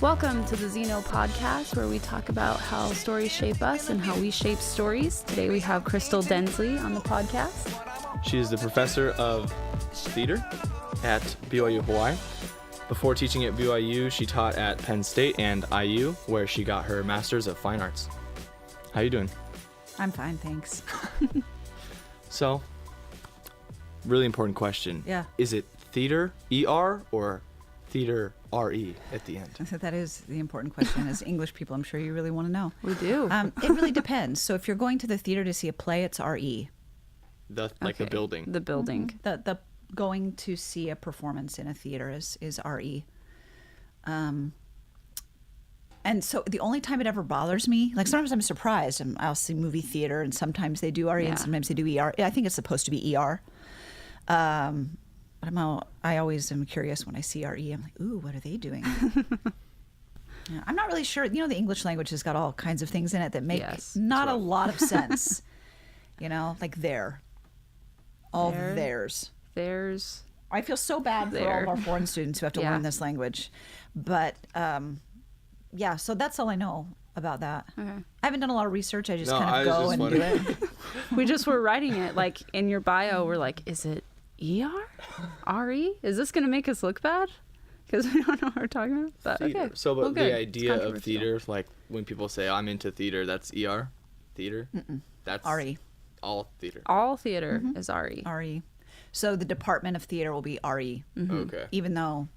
Welcome to the Xeno Podcast, where we talk about how stories shape us and how we shape stories. Today we have Kristl Densley on the podcast. She is the professor of theater at BYU Hawaii. Before teaching at BYU, she taught at Penn State and IU, where she got her Master's of Fine Arts. How you doing? I'm fine, thanks. So, really important question. Yeah. Is it theater, ER, or theater, RE at the end? That is the important question. As English people, I'm sure you really want to know. We do. It really depends. So if you're going to the theater to see a play, it's RE. The Okay. building. The building. Mm-hmm. The going to see a performance in a theater is RE. And so the only time it ever bothers me, like sometimes I'm surprised. I'll see movie theater and sometimes they do RE and sometimes they do ER. I think it's supposed to be ER. But I always am curious when I see RE. I'm like, ooh, what are they doing? Yeah, I'm not really sure. You know, the English language has got all kinds of things in it that make not a lot of sense. You know, like all theirs. There's. I feel so bad for all of our foreign students who have to learn this language. But yeah, so that's all I know about that. Okay. I haven't done a lot of research. I just kind of go and do it. We just were writing it. Like in your bio, we're like, is it ER? RE? Is this going to make us look bad? Because we don't know what we're talking about. But, Theater. okay. So, but Well, good. the It's idea of controversial. theater, like when people say, I'm into theater, that's ER? Theater? Mm-mm. That's RE. all theater. All theater is RE. RE. So the Department of Theater will be RE. Okay. Even though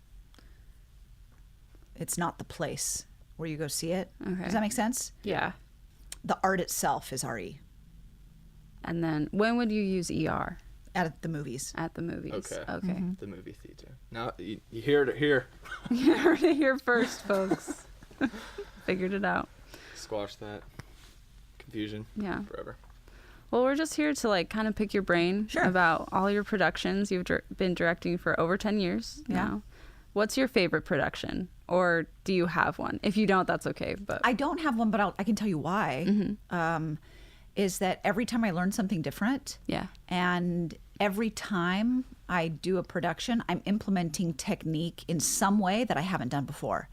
it's not the place where you go see it. Okay. Does that make sense? Yeah. The art itself is RE And then when would you use ER? at the movies. At the movies. Okay. Okay. The movie theater. Now, you hear it here. You heard it here first, folks. Figured it out. Squash that confusion Yeah. forever. Well, we're just here to like kind of pick your brain about all your productions. You've been directing for over 10 years now. What's your favorite production? Or do you have one? If you don't, that's okay. But I don't have one, but I can tell you why. Is that every time I learn something different. Yeah. And every time I do a production, I'm implementing technique in some way that I haven't done before.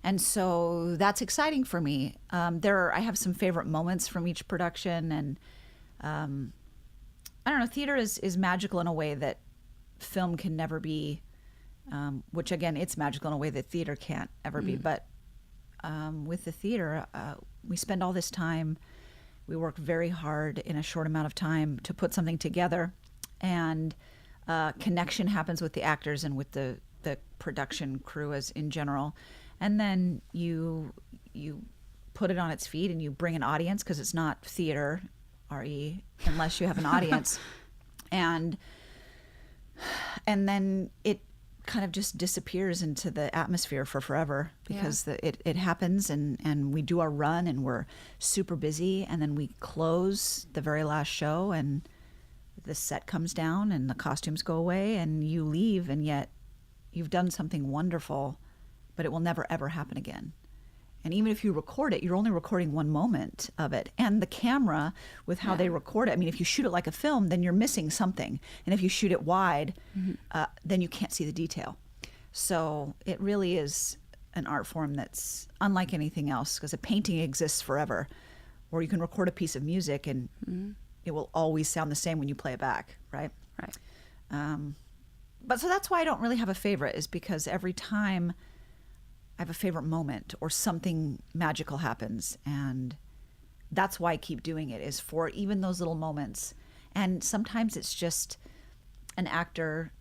And so that's exciting for me. I have some favorite moments from each production. And I don't know, theater is magical in a way that film can never be, which again, it's magical in a way that theater can't ever be. But with the theater, we spend all this time. We work very hard in a short amount of time to put something together, and connection happens with the actors and with the production crew as in general. And then you put it on its feet and you bring an audience, because it's not theater, RE, unless you have an audience. And then it kind of just disappears into the atmosphere for forever, because it happens and we do our run and we're super busy, and then we close the very last show and the set comes down and the costumes go away and you leave, and yet you've done something wonderful, but it will never ever happen again. And even if you record it, you're only recording one moment of it. And the camera, with how they record it, I mean, if you shoot it like a film, then you're missing something. And if you shoot it wide, then you can't see the detail. So it really is an art form that's unlike anything else, because a painting exists forever, or you can record a piece of music and it will always sound the same when you play it back, right? Right. But so that's why I don't really have a favorite, is because every time I have a favorite moment or something magical happens, and that's why I keep doing it, is for even those little moments. And sometimes it's just an actor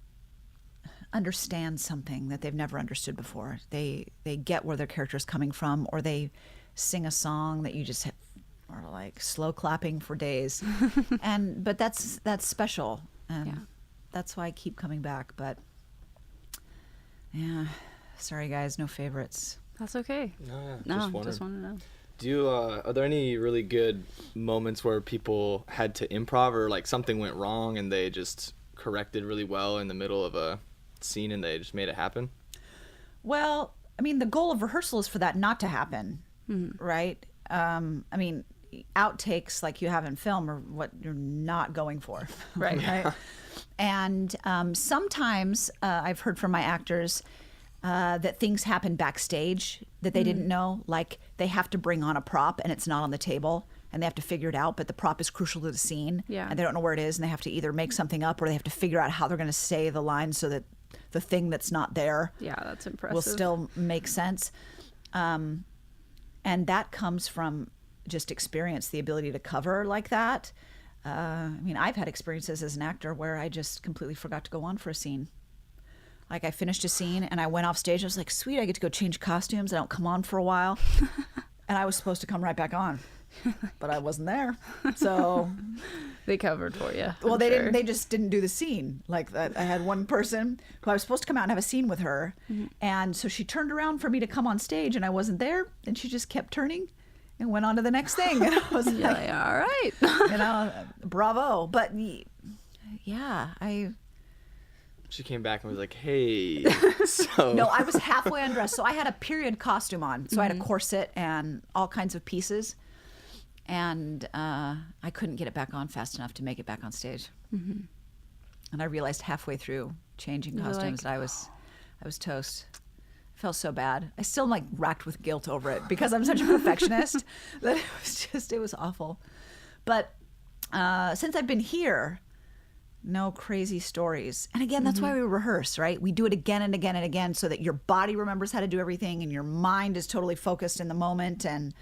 understands something that they've never understood before. They get where their character is coming from, or they sing a song that you just are like slow clapping for days. But that's special, and that's why I keep coming back. But yeah. Sorry, guys, no favorites. That's okay. No, just want to know. Do you, are there any really good moments where people had to improv, or like something went wrong and they just corrected really well in the middle of a scene and they just made it happen? Well, I mean, the goal of rehearsal is for that not to happen, right? I mean, outtakes like you have in film are what you're not going for, right? And sometimes I've heard from my actors, that things happen backstage that they didn't know. Like they have to bring on a prop and it's not on the table and they have to figure it out, but the prop is crucial to the scene. Yeah. And they don't know where it is and they have to either make something up or they have to figure out how they're going to say the line so that the thing that's not there That's impressive. will still make sense. And that comes from just experience, the ability to cover like that. I mean, I've had experiences as an actor where I just completely forgot to go on for a scene. Like I finished a scene and I went off stage. I was like, sweet, I get to go change costumes. I don't come on for a while. And I was supposed to come right back on, but I wasn't there. So they covered for you. Well, they didn't. They just didn't do the scene. Like that. I had one person who I was supposed to come out and have a scene with her, and so she turned around for me to come on stage, and I wasn't there, and she just kept turning, and went on to the next thing. And I was like, all right, bravo. But yeah, She came back and was like, hey, so. No, I was halfway undressed. So I had a period costume on. So I had a corset and all kinds of pieces. And I couldn't get it back on fast enough to make it back on stage. And I realized halfway through changing costumes that I was toast. I felt so bad. I still like racked with guilt over it because I'm such a perfectionist that it was awful. But since I've been here, no crazy stories. And again, that's why we rehearse, right? We do it again and again and again so that your body remembers how to do everything and your mind is totally focused in the moment. And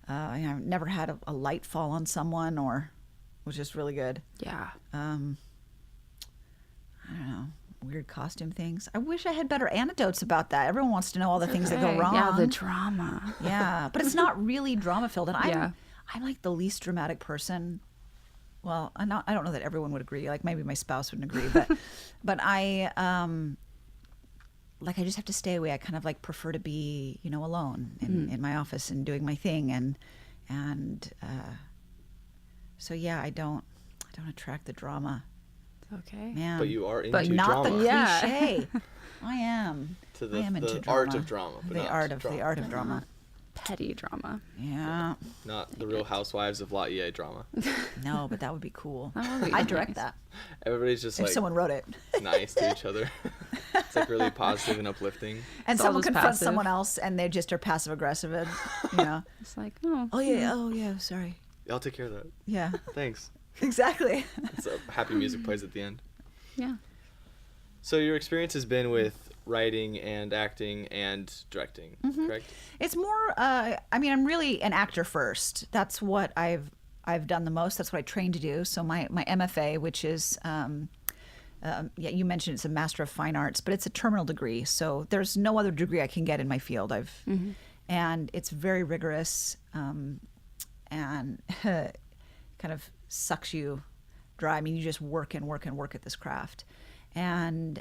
I've never had a light fall on someone, which is really good. Yeah. I don't know, weird costume things. I wish I had better anecdotes about that. Everyone wants to know all the things that go wrong. Yeah, the drama. Yeah, but it's not really drama filled. And I'm like the least dramatic person. Well, I don't know that everyone would agree. Like maybe my spouse wouldn't agree, but I I just have to stay away. I kind of like prefer to be, alone in my office and doing my thing, and so yeah, I don't attract the drama. Okay. Man. But you are into but not drama. the cliche. I am. To I am into the drama. art of drama. But The art of drama. Petty drama. Yeah. Not the Real Housewives of Laie drama. No, but that would be cool. That would be I'd direct nice. that Everybody's just if like someone wrote it. nice to each other. It's like really positive and uplifting. And It's all someone just confronts passive. someone else, and they just are passive aggressive. It's like, oh. Oh yeah. Sorry. I'll take care of that. Yeah. Thanks. Exactly. It's happy music plays at the end. Yeah. So your experience has been with writing and acting and directing, correct? It's more. I'm really an actor first. That's what I've done the most. That's what I trained to do. So my MFA, which is, you mentioned it's a Master of Fine Arts, but it's a terminal degree. So there's no other degree I can get in my field. And it's very rigorous, and kind of sucks you dry. I mean, you just work and work and work at this craft, and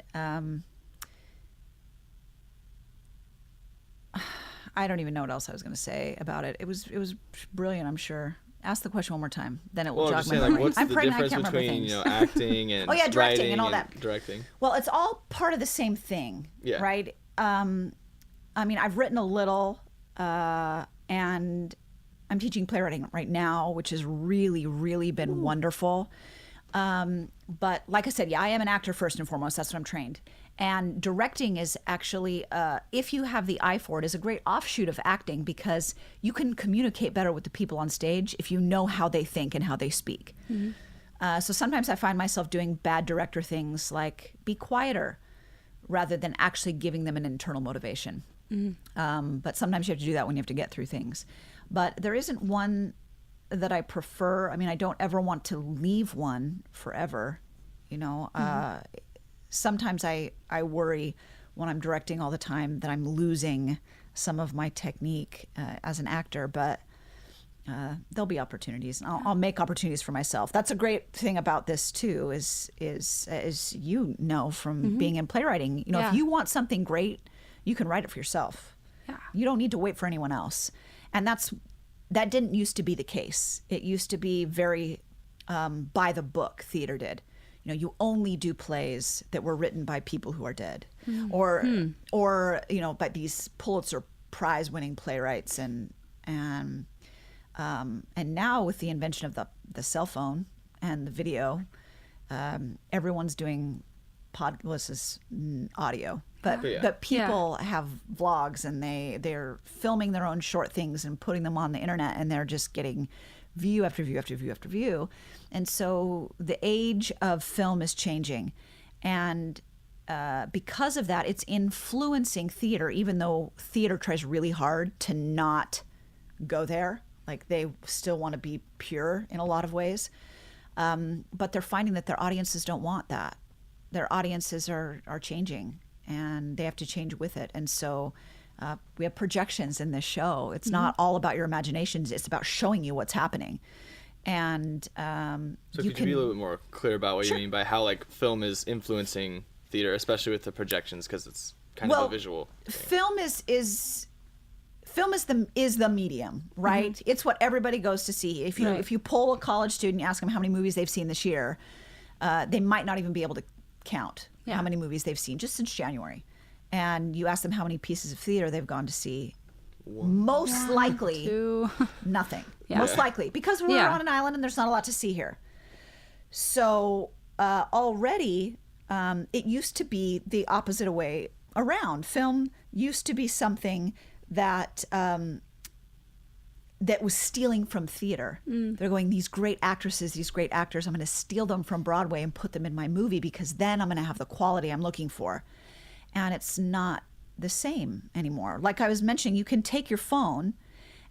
I don't even know what else I was going to say about it. It was brilliant, I'm sure. Ask the question one more time, then it will jog my memory. What's I'm the pregnant, I difference can't remember between things. acting and directing writing and all that. Directing? Well, it's all part of the same thing, right? I mean, I've written a little, and I'm teaching playwriting right now, which has really, really been wonderful. But like I said, I am an actor first and foremost. That's what I'm trained. And directing is actually, if you have the eye for it, is a great offshoot of acting because you can communicate better with the people on stage if you know how they think and how they speak. So sometimes I find myself doing bad director things like be quieter rather than actually giving them an internal motivation. But sometimes you have to do that when you have to get through things. But there isn't one that I prefer. I mean, I don't ever want to leave one forever, Sometimes I worry when I'm directing all the time that I'm losing some of my technique as an actor, but there'll be opportunities. I'll make opportunities for myself. That's a great thing about this too, is from being in playwriting. If you want something great, you can write it for yourself. Yeah. You don't need to wait for anyone else. And that didn't used to be the case. It used to be very by the book. Theater did. You only do plays that were written by people who are dead, or by these Pulitzer Prize winning playwrights, and now with the invention of the cell phone and the video, everyone's doing audio, but Yeah. but people have vlogs, and they're filming their own short things and putting them on the internet, and they're just getting view after view after view after view. And so the age of film is changing, and because of that, it's influencing theater, even though theater tries really hard to not go there. Like, they still want to be pure in a lot of ways. But they're finding that their audiences don't want that. Their audiences are changing, and they have to change with it. And so we have projections in this show. It's not all about your imaginations. It's about showing you what's happening. And so could you be a little bit more clear about what you mean by how, like, film is influencing theater, especially with the projections, because it's kind of a visual thing. Film is the medium, right? It's what everybody goes to see. If you poll a college student, ask them how many movies they've seen this year, they might not even be able to count how many movies they've seen just since January. And you ask them how many pieces of theater they've gone to see. Most likely, nothing. Most likely, because we're on an island and there's not a lot to see here. So already, it used to be the opposite way around. Film used to be something that that was stealing from theater. They're going, these great actresses, these great actors, I'm going to steal them from Broadway and put them in my movie, because then I'm going to have the quality I'm looking for. And it's not the same anymore. Like I was mentioning, you can take your phone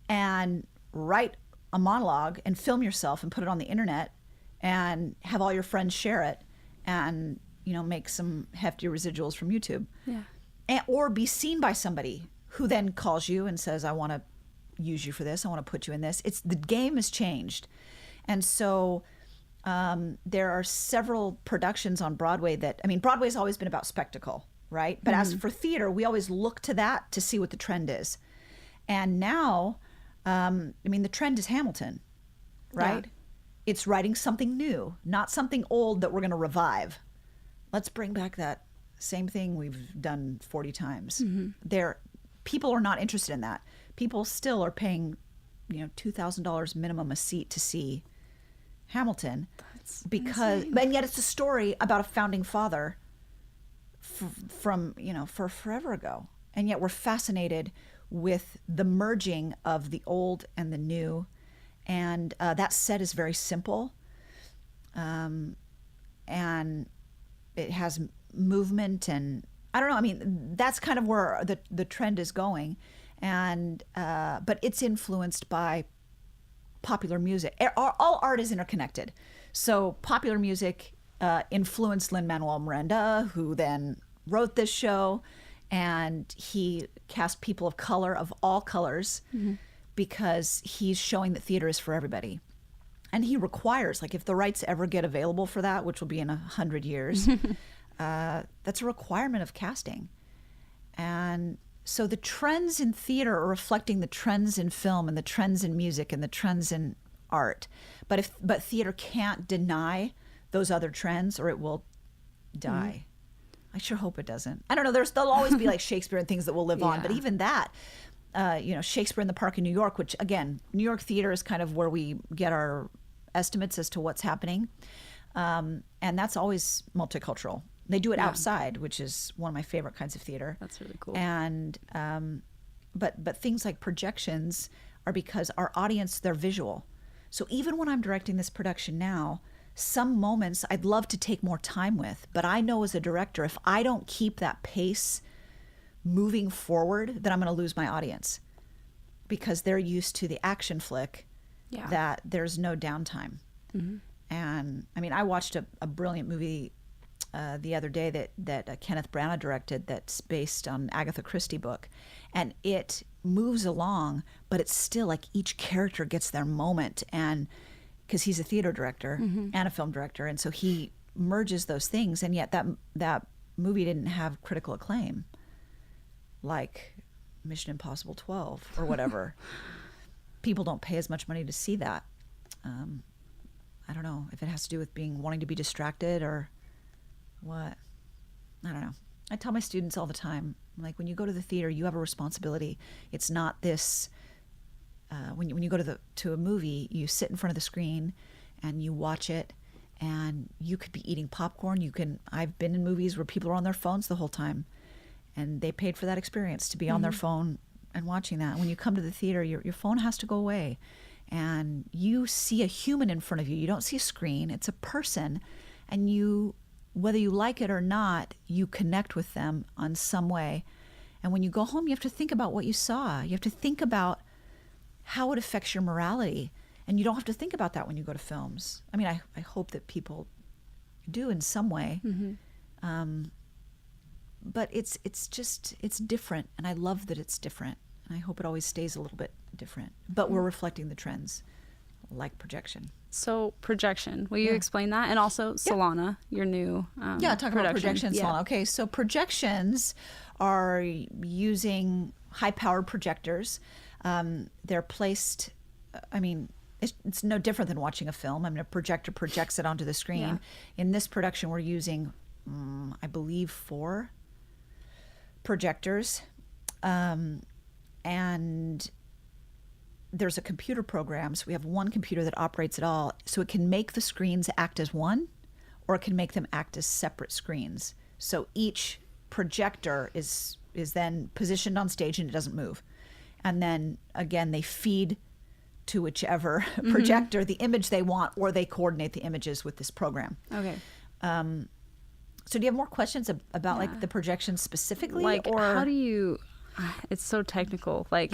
and write a monologue and film yourself and put it on the internet and have all your friends share it and, make some hefty residuals from YouTube. Or be seen by somebody who then calls you and says, I want to use you for this. I want to put you in this. The game has changed. And so there are several productions on Broadway Broadway's always been about spectacle, right? But as for theater, we always look to that to see what the trend is. And now, the trend is Hamilton, right? It's writing something new, not something old that we're going to revive. Let's bring back that same thing we've done 40 times. People are not interested in that. People still are paying, $2,000 minimum a seat to see Hamilton. And yet it's a story about a founding father from forever ago. And yet we're fascinated with the merging of the old and the new. And that set is very simple. And it has movement, and I don't know. That's kind of where the trend is going. And but it's influenced by popular music. All art is interconnected. So popular music influenced Lin-Manuel Miranda, who then wrote this show, and he cast people of color, of all colors, because he's showing that theater is for everybody. And he requires, like, if the rights ever get available for that, which will be in 100 years, that's a requirement of casting. And so the trends in theater are reflecting the trends in film and the trends in music and the trends in art. But theater can't deny those other trends, or it will die. I sure hope it doesn't. I don't know. There'll always be like Shakespeare and things that will live on, but even that, Shakespeare in the Park in New York, which again, New York theater is kind of where we get our estimates as to what's happening, and that's always multicultural. They do it outside, which is one of my favorite kinds of theater. That's really cool. And but things like projections are because our audience, they're visual. So even when I'm directing this production now, some moments I'd love to take more time with, but I know as a director, if I don't keep that pace moving forward, then I'm going to lose my audience, because they're used to the action flick that there's no downtime. And I watched a brilliant movie the other day that Kenneth Branagh directed, that's based on Agatha Christie book, and it moves along, but it's still like each character gets their moment, and because he's a theater director and a film director, and so he merges those things, and yet that movie didn't have critical acclaim like Mission Impossible 12 or whatever. People don't pay as much money to see that. I don't know if it has to do with wanting to be distracted or what. I don't know. I tell my students all the time, like, when you go to the theater, you have a responsibility. It's not this. When you go to a movie, you sit in front of the screen and you watch it, and you could be eating popcorn. I've been in movies where people are on their phones the whole time, and they paid for that experience to be on their phone and watching that. When you come to the theater, your phone has to go away, and you see a human in front of you. You don't see a screen. It's a person, and whether you like it or not, you connect with them on some way. And when you go home, you have to think about what you saw. You have to think about how it affects your morality. And you don't have to think about that when you go to films. I mean, I hope that people do in some way. But it's different, and I love that it's different. And I hope it always stays a little bit different. But we're reflecting the trends, like projection. So projection, will you explain that? And also Solana, your new talk about projection and Solana. Okay, so projections are using high-powered projectors. They're placed, it's no different than watching a film. I mean, a projector projects it onto the screen. Yeah. In this production, we're using, I believe, 4 projectors. And there's a computer program. So we have one computer that operates it all. So it can make the screens act as one, or it can make them act as separate screens. So each projector is then positioned on stage and it doesn't move. And then, again, they feed to whichever projector the image they want, or they coordinate the images with this program. Okay. So do you have more questions about like the projection specifically? Like, or how do you, it's so technical. Like,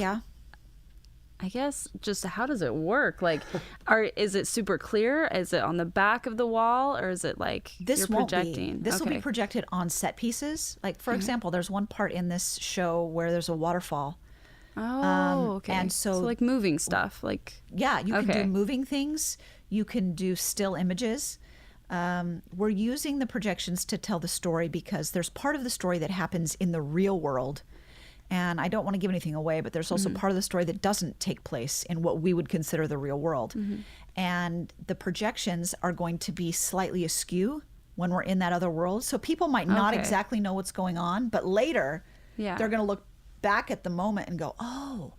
I guess just how does it work? Like, is it super clear? Is it on the back of the wall, or is it like you're projecting? This will be projected on set pieces. Like, for example, there's one part in this show where there's a waterfall. Oh, okay. And so like moving stuff, like you can do moving things. You can do still images. We're using the projections to tell the story because there's part of the story that happens in the real world. And I don't want to give anything away, but there's also part of the story that doesn't take place in what we would consider the real world. And the projections are going to be slightly askew when we're in that other world. So people might not exactly know what's going on, but later they're going to look back at the moment and go, oh,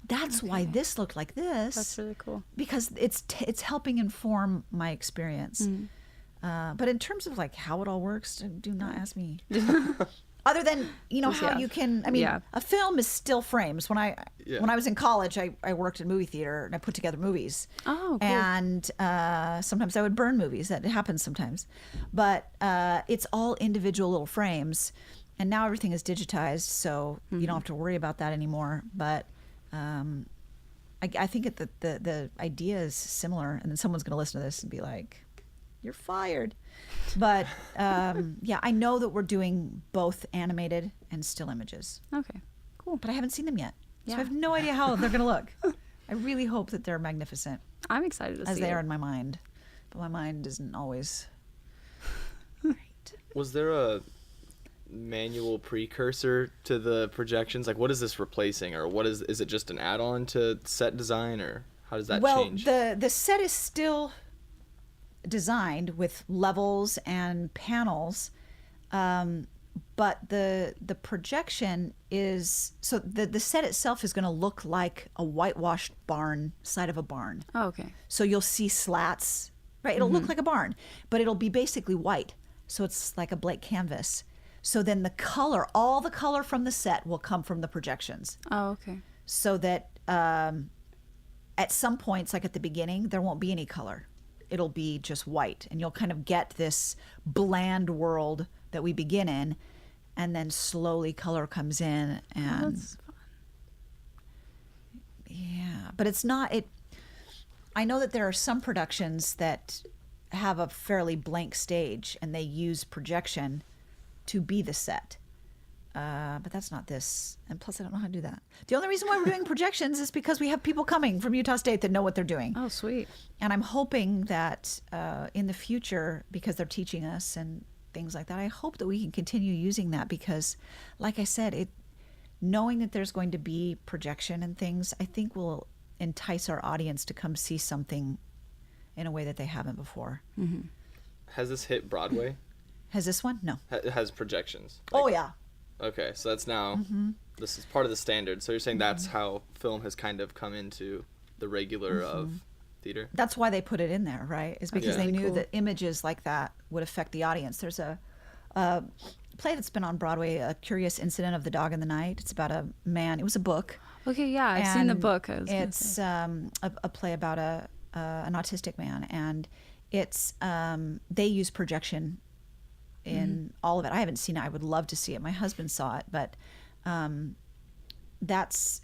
that's why this looked like this. That's really cool. Because it's helping inform my experience. But in terms of like how it all works, do not ask me. Other than, how you can, a film is still frames. When I was in college, I worked in movie theater and I put together movies. Oh, cool. And sometimes I would burn movies. That happens sometimes. But it's all individual little frames. And now everything is digitized, so you don't have to worry about that anymore. But I think the idea is similar. And then someone's going to listen to this and be like, you're fired. But I know that we're doing both animated and still images. Okay, cool. But I haven't seen them yet. So I have no idea how they're going to look. I really hope that they're magnificent. I'm excited to see as they are in my mind. But my mind isn't always right. Was there a manual precursor to the projections? Like, what is this replacing, or what is it just an add-on to set design, or how does that change? Well, the set is still designed with levels and panels, but the projection is, so the set itself is going to look like a whitewashed barn, side of a barn. Oh, okay. So you'll see slats, right? It'll look like a barn, but it'll be basically white. So it's like a blank canvas. So then all the color from the set will come from the projections. Oh, okay. So that at some points, like at the beginning, there won't be any color. It'll be just white. And you'll kind of get this bland world that we begin in. And then slowly color comes in. And that's fun. Yeah. But it's not... I know that there are some productions that have a fairly blank stage and they use projection to be the set. But that's not this. And plus, I don't know how to do that. The only reason why we're doing projections is because we have people coming from Utah State that know what they're doing. Oh, sweet. And I'm hoping that in the future, because they're teaching us and things like that, I hope that we can continue using that because, like I said, knowing that there's going to be projection and things, I think will entice our audience to come see something in a way that they haven't before. Has this hit Broadway? Has this one? No. It has projections. Oh, yeah. Okay, so that's now, this is part of the standard. So you're saying that's how film has kind of come into the regular of theater. That's why they put it in there, right? Is because That's they really knew cool. that images like that would affect the audience. There's a play that's been on Broadway, A Curious Incident of the Dog in the Night. It's about a man. It was a book. Okay, yeah, I've seen the And book. I was gonna It's say. a play about an autistic man, and it's they use projection in all of it. I haven't seen it. I would love to see it. My husband saw it, but that's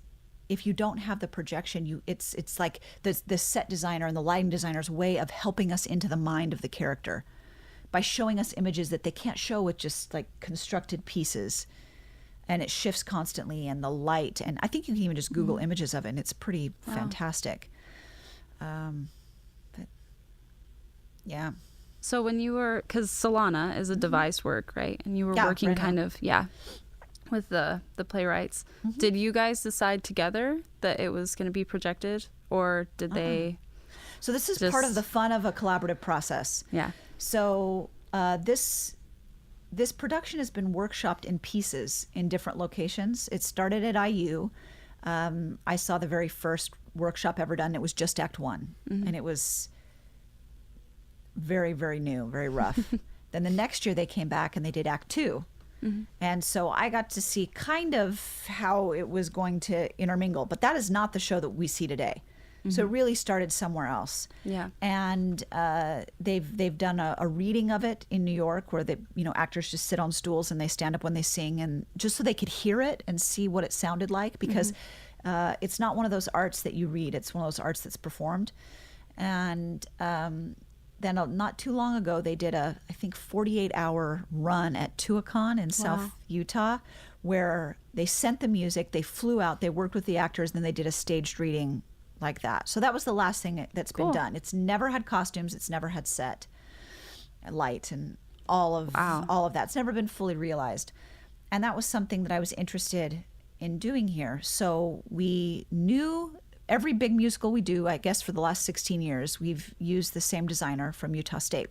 if you don't have the projection, it's like the set designer and the lighting designer's way of helping us into the mind of the character by showing us images that they can't show with just like constructed pieces. And it shifts constantly, and the light, and I think you can even just Google images of it, and it's pretty fantastic. But yeah. So when you were, because Solana is a device work, right? And you were Yeah, working right kind now. of, with the playwrights. Did you guys decide together that it was going to be projected, or did they? So this is part of Just- the fun of a collaborative process. Yeah. So this production has been workshopped in pieces in different locations. It started at IU. I saw the very first workshop ever done. It was just Act 1, and it was very, very new, very rough. Then the next year they came back and they did Act 2. And so I got to see kind of how it was going to intermingle. But that is not the show that we see today. So it really started somewhere else. Yeah. And they've done a reading of it in New York, where actors just sit on stools and they stand up when they sing, and just so they could hear it and see what it sounded like, because it's not one of those arts that you read. It's one of those arts that's performed. And then not too long ago, they did I think 48-hour run at Tuacahn in South Utah, where they sent the music, they flew out, they worked with the actors, and then they did a staged reading like that. So that was the last thing that's been done. It's never had costumes, it's never had set and light and all of that. It's never been fully realized. And that was something that I was interested in doing here. So we knew every big musical we do, I guess for the last 16 years, we've used the same designer from Utah State.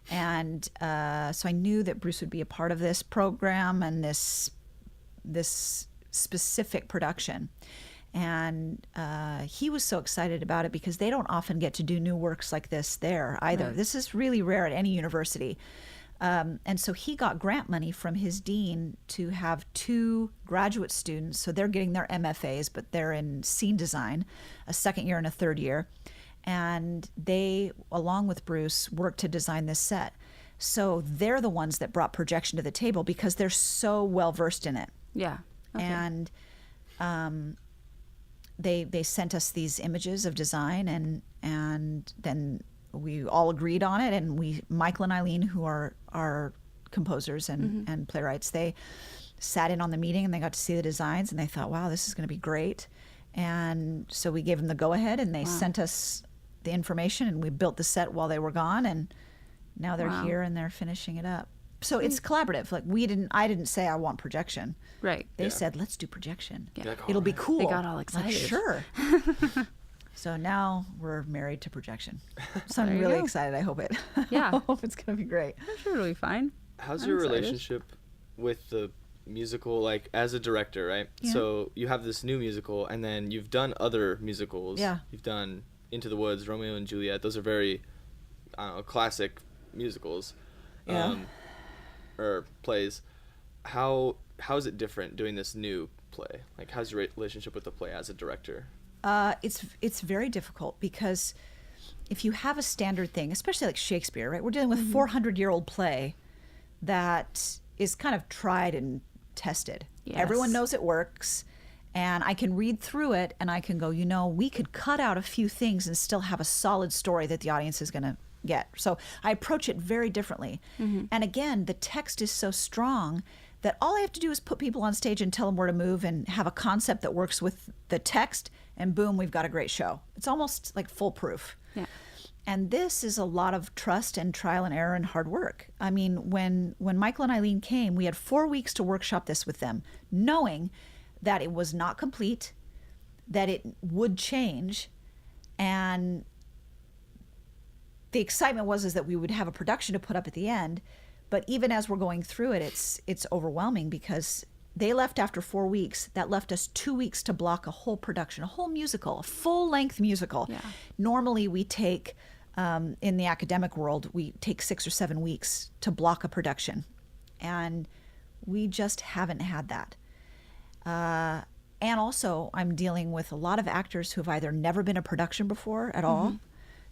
And so I knew that Bruce would be a part of this program and this specific production. And he was so excited about it because they don't often get to do new works like this there either. Right. This is really rare at any university. And so he got grant money from his dean to have 2 graduate students. So they're getting their MFAs, but they're in scene design, a second year and a third year. And they, along with Bruce, worked to design this set. So they're the ones that brought projection to the table because they're so well versed in it. Yeah. Okay. And they sent us these images of design, and then we all agreed on it. And Michael and Eileen, who are our composers and playwrights, they sat in on the meeting and they got to see the designs, and they thought, wow, this is going to be great. And so we gave them the go ahead, and they sent us the information, and we built the set while they were gone, and now they're here and they're finishing it up. So it's collaborative. Like I didn't say I want projection. Right. They said, let's do projection. Yeah. Like, It'll be cool. They got all excited. Like, sure. So now we're married to projection. So I'm There you really go. excited. I hope Yeah. I hope it's going to be great. I'm sure it'll be fine. How's I'm your excited. relationship with the musical, like as a director, right? Yeah. So you have this new musical, and then you've done other musicals. Yeah. You've done Into the Woods, Romeo and Juliet. Those are very, I don't know, classic musicals. Yeah. Or plays. How is it different doing this new play? Like, how's your relationship with the play as a director? It's very difficult because if you have a standard thing, especially like Shakespeare, right? We're dealing with 400-year-old play that is kind of tried and tested. Yes. Everyone knows it works, and I can read through it and I can go, we could cut out a few things and still have a solid story that the audience is going to get. So I approach it very differently. And again, the text is so strong that all I have to do is put people on stage and tell them where to move and have a concept that works with the text, and boom, we've got a great show. It's almost like foolproof. Yeah. And this is a lot of trust and trial and error and hard work. I mean, when Michael and Eileen came, we had 4 weeks to workshop this with them, knowing that it was not complete, that it would change, and the excitement was that we would have a production to put up at the end. But even as we're going through it, it's overwhelming because They left after 4 weeks. That left us 2 weeks to block a whole production, a whole musical, a full-length musical. Yeah. Normally we take, in the academic world, we take 6 or 7 weeks to block a production. And we just haven't had that. And also, I'm dealing with a lot of actors who have either never been a production before at all.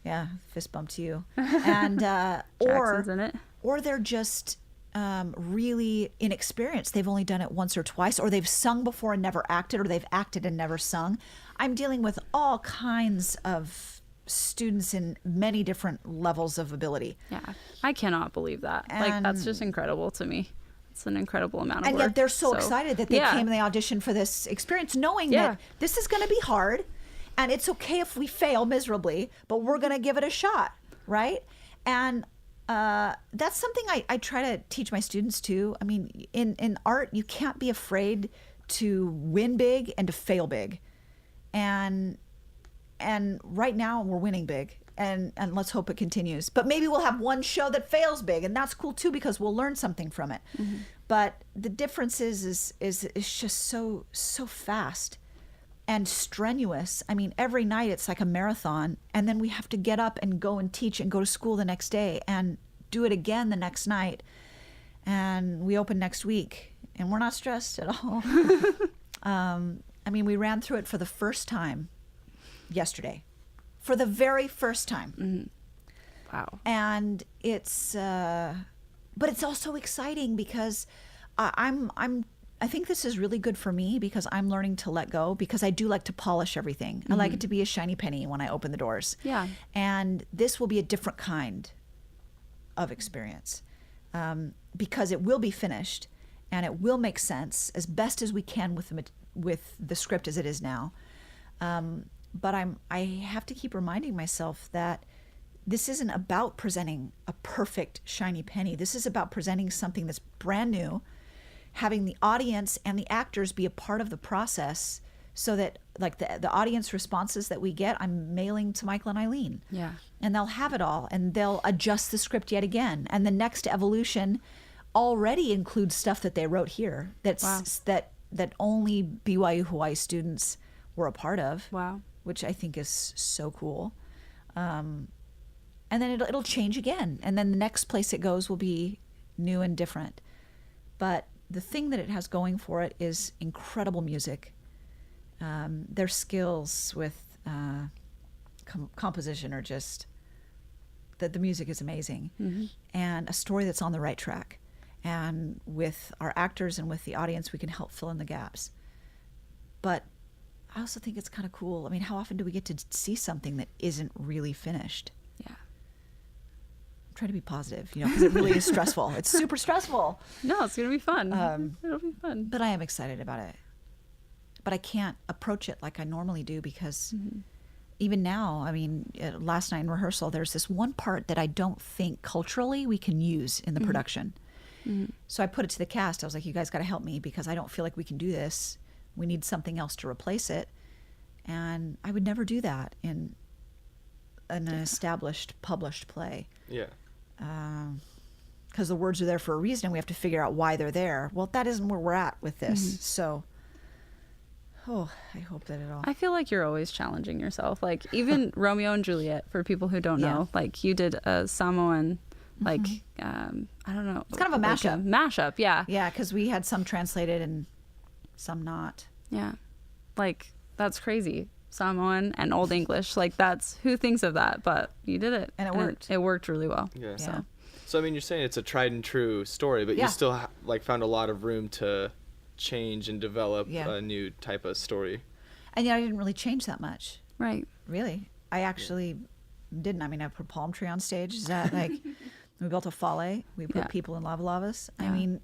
Yeah, fist bump to you. And Jackson's in it. or they're just really inexperienced. They've only done it once or twice, or they've sung before and never acted, or they've acted and never sung. I'm dealing with all kinds of students in many different levels of ability. Yeah, I cannot believe that. Like, that's just incredible to me. It's an incredible amount of And work. yet they're so excited that they yeah. came and they auditioned for this experience, knowing Yeah. that this is going to be hard, and it's okay if we fail miserably, but we're going to give it a shot, right? And that's something I try to teach my students too. I mean, in art, you can't be afraid to win big and to fail big. And right now we're winning big, and let's hope it continues. But maybe we'll have one show that fails big, and that's cool too, because we'll learn something from it. But the difference is just so fast and strenuous. I mean, every night it's like a marathon, and then we have to get up and go and teach and go to school the next day and do it again the next night. And we open next week, and we're not stressed at all. I mean, we ran through it for the first time yesterday, for the very first time. Wow. And it's, but it's also exciting because I think this is really good for me, because I'm learning to let go, because I do like to polish everything. I like it to be a shiny penny when I open the doors. Yeah. And this will be a different kind of experience, because it will be finished and it will make sense as best as we can with the script as it is now. But I have to keep reminding myself that this isn't about presenting a perfect shiny penny. This is about presenting something that's brand new, having the audience and the actors be a part of the process, so that like the audience responses that we get, I'm mailing to Michael and Eileen. Yeah. And they'll have it all, and they'll adjust the script yet again. And the next evolution already includes stuff that they wrote here that only BYU Hawaii students were a part of. Wow. Which I think is so cool. And then it'll change again. And then the next place it goes will be new and different. But the thing that it has going for it is incredible music. Their skills with composition are just, the music is amazing. And a story that's on the right track. And with our actors and with the audience, we can help fill in the gaps. But I also think it's kind of cool. I mean, how often do we get to see something that isn't really finished? Yeah. I'm trying to be positive, because it really is stressful. It's super stressful. No, it's going to be fun. It'll be fun. But I am excited about it. But I can't approach it like I normally do, because even now, I mean, last night in rehearsal, there's this one part that I don't think culturally we can use in the production. So I put it to the cast. I was like, you guys got to help me, because I don't feel like we can do this. We need something else to replace it. And I would never do that in an established, published play. Yeah. Because the words are there for a reason, and we have to figure out why they're there. Well, that isn't where we're at with this. So, I hope that it all... I feel like you're always challenging yourself. Like, even Romeo and Juliet, for people who don't know, like, you did a Samoan, like, I don't know. It's kind of a mashup. Mashup, yeah. Yeah, because we had some translated and some not. Yeah. Like, that's crazy. Samoan and Old English. Like, that's, who thinks of that? But you did it. And it worked. It worked really well. Yeah. So I mean, you're saying it's a tried and true story, but you still found a lot of room to change and develop a new type of story. And yet I didn't really change that much. Right. Really. I actually didn't. I mean, I put a palm tree on stage. Is that like... We built a fale. We put people in lava-lavas. I mean,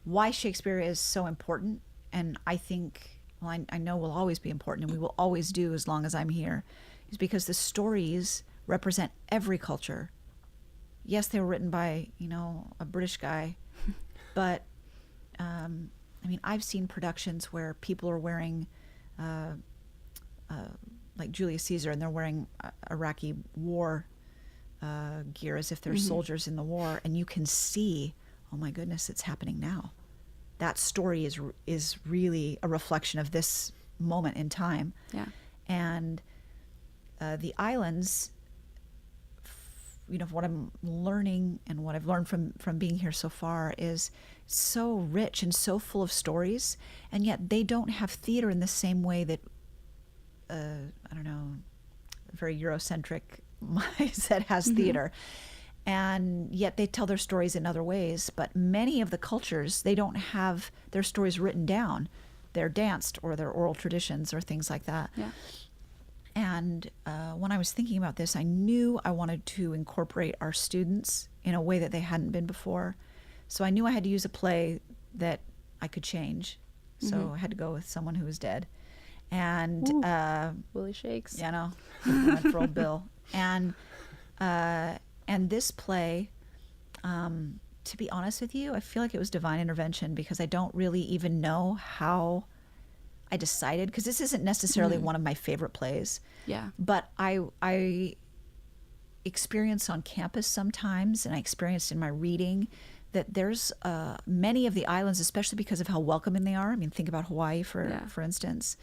why Shakespeare is so important, and I think, well, I know will always be important, and we will always do as long as I'm here, is because the stories represent every culture. Yes, they were written by, a British guy, but, I mean, I've seen productions where people are wearing, like Julius Caesar, and they're wearing Iraqi war gear as if they're soldiers in the war, and you can see oh my goodness, it's happening now. That story is really a reflection of this moment in time. Yeah. And the islands, what I'm learning and what I've learned from being here so far is so rich and so full of stories, and yet they don't have theater in the same way that, I don't know, very Eurocentric mindset has theater. And yet they tell their stories in other ways. But many of the cultures, they don't have their stories written down. They're danced, or they're oral traditions or things like that. Yeah. And when I was thinking about this, I knew I wanted to incorporate our students in a way that they hadn't been before. So I knew I had to use a play that I could change. So I had to go with someone who was dead. And Willie Shakes. you know, went for old Bill. And this play, to be honest with you, I feel like it was divine intervention, because I don't really even know how I decided, because this isn't necessarily one of my favorite plays. Yeah. But I experience on campus sometimes, and I experienced in my reading, that there's many of the islands, especially because of how welcoming they are. I mean, think about Hawaii, for instance.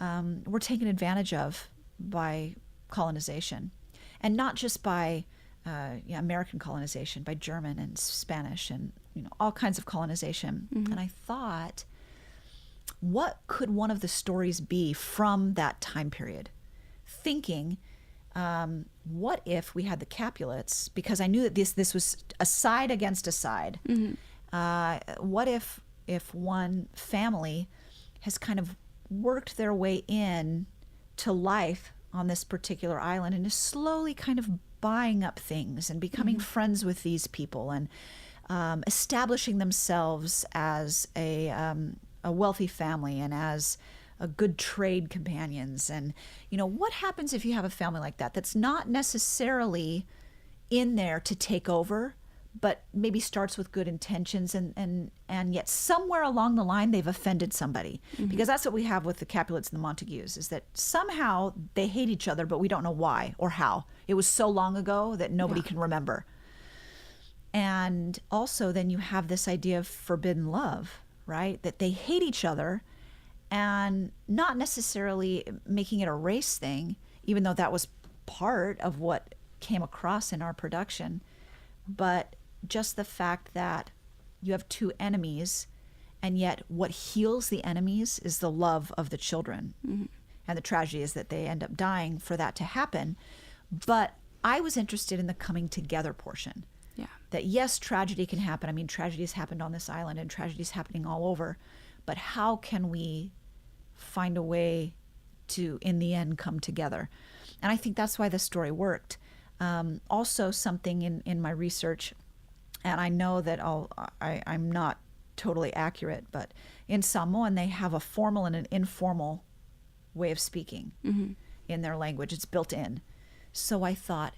We're taken advantage of by colonization, and not just by American colonization, by German and Spanish and all kinds of colonization. And I thought, what could one of the stories be from that time period? Thinking, what if we had the Capulets? Because I knew that this was a side against a side. What if one family has kind of worked their way in to life on this particular island and is slowly kind of buying up things and becoming friends with these people and establishing themselves as a wealthy family and as a good trade companions. And what happens if you have a family like that that's not necessarily in there to take over, but maybe starts with good intentions, and yet somewhere along the line they've offended somebody. Because that's what we have with the Capulets and the Montagues, is that somehow they hate each other, but we don't know why or how. It was so long ago that nobody can remember. And also then you have this idea of forbidden love, right? That they hate each other, and not necessarily making it a race thing, even though that was part of what came across in our production, but just the fact that you have two enemies, and yet what heals the enemies is the love of the children. And the tragedy is that they end up dying for that to happen. But I was interested in the coming together portion. Yeah. That yes, tragedy can happen. I mean, tragedies happened on this island, and tragedies happening all over. But how can we find a way to, in the end, come together? And I think that's why the story worked. Also, something in my research, and I know that I'm not totally accurate, but in Samoan they have a formal and an informal way of speaking in their language. It's built in. So I thought,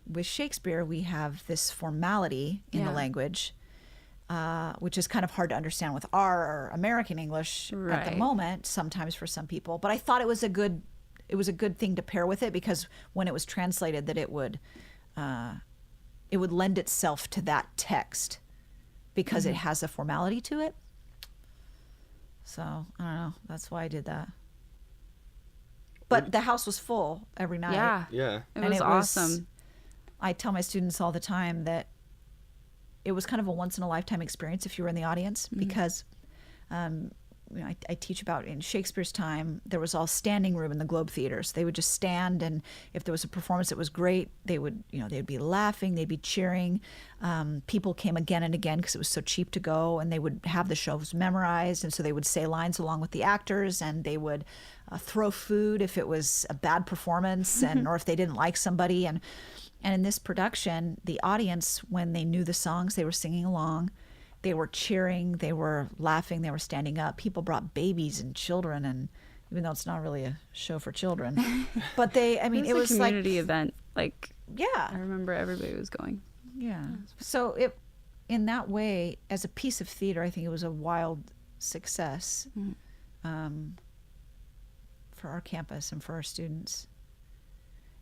with Shakespeare we have this formality in the language, which is kind of hard to understand with our American English at the moment, sometimes for some people. But I thought it was a good thing to pair with it, because when it was translated, that it would lend itself to that text, because it has a formality to it. So I don't know. That's why I did that. But the house was full every night. Yeah. It was awesome. I tell my students all the time that it was kind of a once in a lifetime experience if you were in the audience, because I teach about, in Shakespeare's time, there was all standing room in the Globe theaters. They would just stand, and if there was a performance that was great, they would, they'd be laughing, they'd be cheering. People came again and again because it was so cheap to go, and they would have the shows memorized, and so they would say lines along with the actors, and they would throw food if it was a bad performance, or if they didn't like somebody. And in this production, the audience, when they knew the songs, they were singing along. They were cheering, they were laughing, they were standing up. People brought babies and children, and even though it's not really a show for children, but it was a community like, event. Like, yeah, I remember everybody was going. Yeah. So in that way, as a piece of theater, I think it was a wild success for our campus and for our students.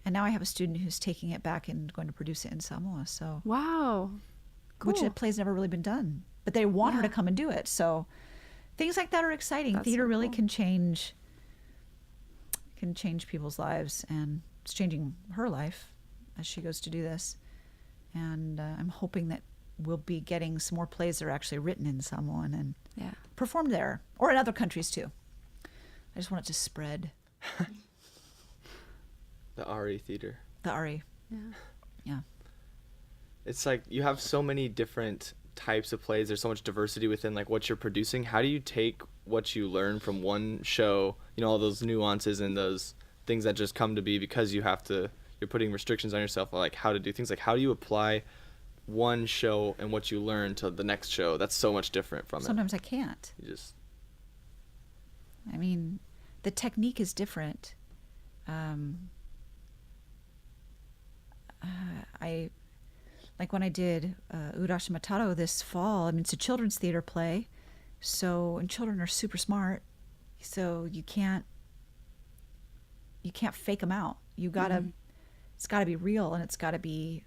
And now I have a student who's taking it back and going to produce it in Samoa. So wow. which a play's never really been done. But they want her to come and do it. So things like that are exciting. That's Theater so really cool. can change people's lives, and it's changing her life as she goes to do this. And I'm hoping that we'll be getting some more plays that are actually written in Samoan and performed there, or in other countries too. I just want it to spread. The Ari Theater. The Ari. Yeah. It's like you have so many different types of plays. There's so much diversity within like what you're producing. How do you take what you learn from one show, all those nuances and those things that just come to be because you're putting restrictions on yourself, like how to do things? Like how do you apply one show and what you learn to the next show that's so much different from Sometimes I can't. I mean, the technique is different. I like when I did Urashi Mataro this fall. I mean, it's a children's theater play, and children are super smart, so you can't fake them out. You gotta, it's gotta be real, and it's gotta be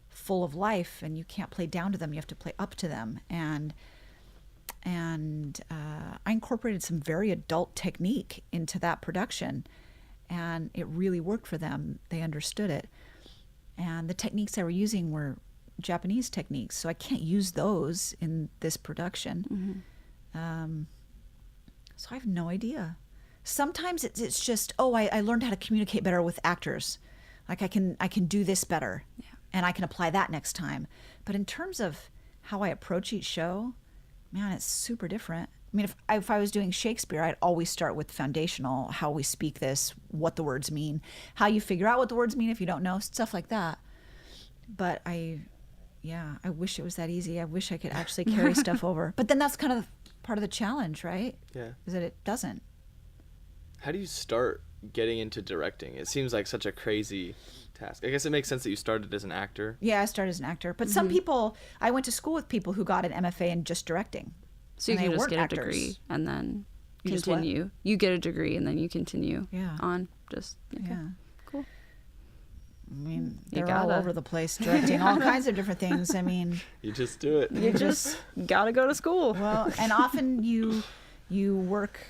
full of life, and you can't play down to them. You have to play up to them, and I incorporated some very adult technique into that production, and it really worked for them. They understood it, and the techniques I were using were Japanese techniques, so I can't use those in this production. So I have no idea. Sometimes it's just, I learned how to communicate better with actors. Like I can do this better, and I can apply that next time. But in terms of how I approach each show, man, it's super different. I mean, if I was doing Shakespeare, I'd always start with foundational, how we speak this, what the words mean, how you figure out what the words mean if you don't know, stuff like that. But I wish it was that easy. I wish I could actually carry stuff over. But then that's kind of part of the challenge, right? Yeah. Is that it doesn't. How do you start getting into directing? It seems like such a crazy task. I guess it makes sense that you started as an actor. Yeah, I started as an actor. But some people, I went to school with people who got an MFA in just directing. So you can just get a degree and then continue. You get a degree and then you continue on. Cool. I mean, they're all over the place directing all kinds of different things. I mean, you just do it. You just gotta go to school. Well, and often you work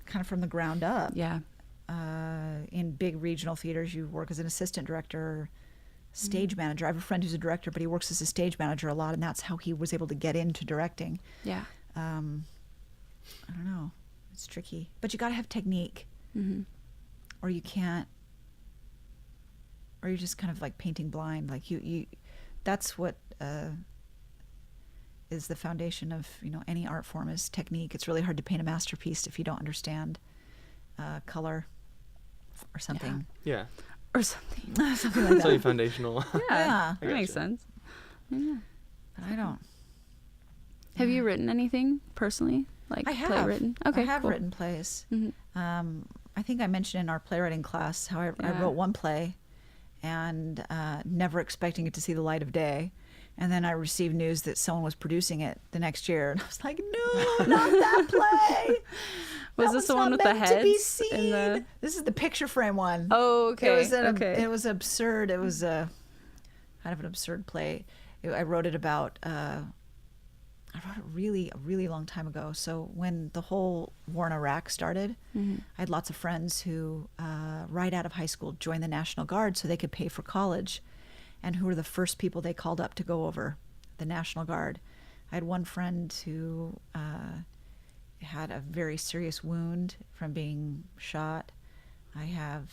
kind of from the ground up. Yeah. In big regional theaters, you work as an assistant director, stage manager. I have a friend who's a director, but he works as a stage manager a lot, and that's how he was able to get into directing. Yeah. I don't know. It's tricky, but you got to have technique, or you can't, or you're just kind of like painting blind. Like you that's what is the foundation of any art form is technique. It's really hard to paint a masterpiece if you don't understand color or something. Yeah. Or something. Something like that. Something foundational. Yeah. That makes sense. Yeah. But I don't. Have you written anything personally? Like I have. Play written? Okay, I have cool. written plays. Mm-hmm. I think I mentioned in our playwriting class how I wrote one play and never expecting it to see the light of day. And then I received news that someone was producing it the next year. And I was like, no, not that play. Was this the one with the heads? This is the picture frame one. Oh, okay. It was absurd. It was kind of an absurd play. I wrote it about... I wrote it a really long time ago. So when the whole war in Iraq started, I had lots of friends who, right out of high school, joined the National Guard so they could pay for college, and who were the first people they called up to go over the National Guard. I had one friend who had a very serious wound from being shot. I had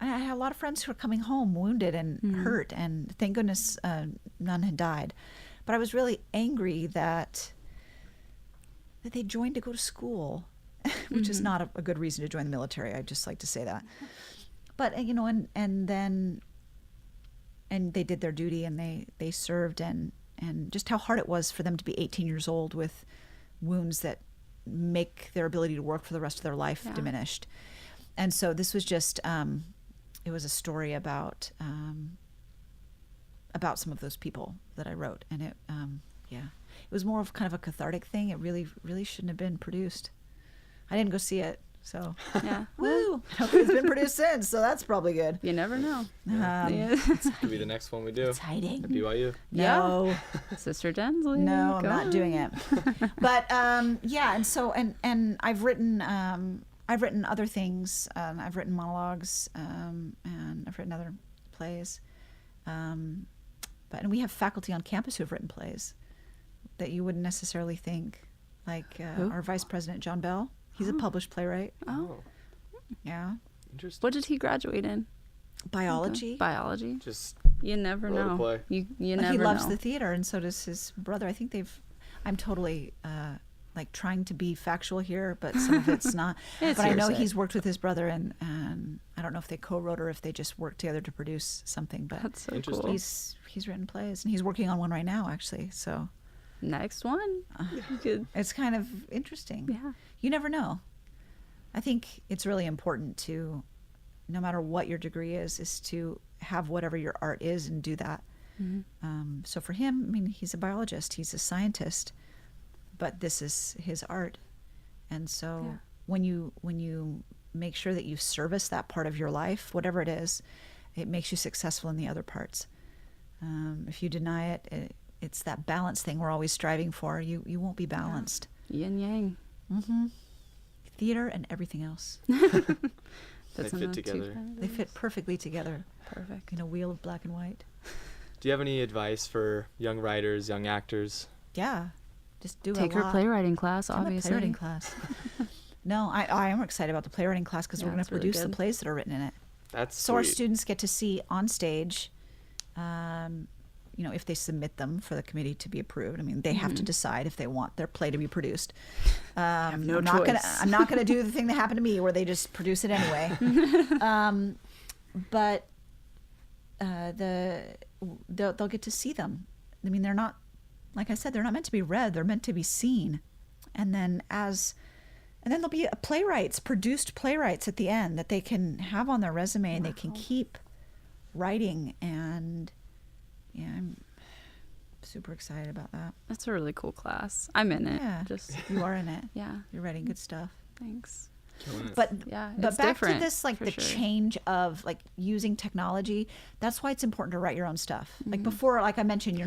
a lot of friends who were coming home wounded and hurt, and thank goodness none had died. But I was really angry that they joined to go to school, which is not a good reason to join the military. I'd just like to say that. But and they did their duty, and they served, and just how hard it was for them to be 18 years old with wounds that make their ability to work for the rest of their life diminished. And so this was just it was a story about some of those people that I wrote, and it was more of kind of a cathartic thing. It really shouldn't have been produced. I didn't go see it, so yeah. Woo! Woo! I don't think it's been produced since, so that's probably good. You never know. Could be the next one we do. It's hiding. At BYU. No. Sister Densley. No, I'm go not on. doing it. But yeah, and so and I've written other things. I've written monologues, and I've written other plays. And we have faculty on campus who have written plays that you wouldn't necessarily think, like our vice president John Bell. He's a published playwright. Oh, Yeah, Interesting. what did he graduate in? biology. Biology. Just You never wrote a know. play. You But never he loves know. the theater, and so does his brother. I think I'm totally like trying to be factual here, but some of it's not. It's But I know hearsay. he's worked with his brother, and I don't know if they co-wrote or if they just worked together to produce something. But That's so Interesting. cool. he's written plays, and he's working on one right now, actually. So Next one. You could, it's kind of interesting. yeah. You never know. I think it's really important to, no matter what your degree is to have whatever your art is and do that. So for him, I mean, he's a biologist, he's a scientist, but this is his art. And so Yeah. when you make sure that you service that part of your life, whatever it is, it makes you successful in the other parts. If you deny it, it's that balance thing we're always striving for. You won't be balanced. Yin yang. Theater and everything else. That's fit enough together. They fit perfectly together Perfect. in a wheel of black and white. Do you have any advice for young writers, young actors? Yeah, just do Take a her lot. playwriting class, Take my obviously. playwriting class. No, I am excited about the playwriting class because Yeah, we're going it's to really produce the good. plays that are written in it. That's So our sweet. students get to see on stage, if they submit them for the committee to be approved. I mean, they have to decide if they want their play to be produced. Have no I'm not gonna, choice. I'm not going to do the thing that happened to me where they just produce it anyway. But they'll get to see them. I mean, they're not, like I said, they're not meant to be read. They're meant to be seen. And then there'll be produced playwrights at the end that they can have on their resume and they can keep writing. And yeah, I'm super excited about that. That's a really cool class. I'm in it. Yeah, Just you are in it. yeah. You're writing good stuff. Thanks. Killing it. But Yeah, but it's back different, to this, like for the sure. change of like using technology. That's why it's important to write your own stuff. Mm-hmm. Like before, like I mentioned, you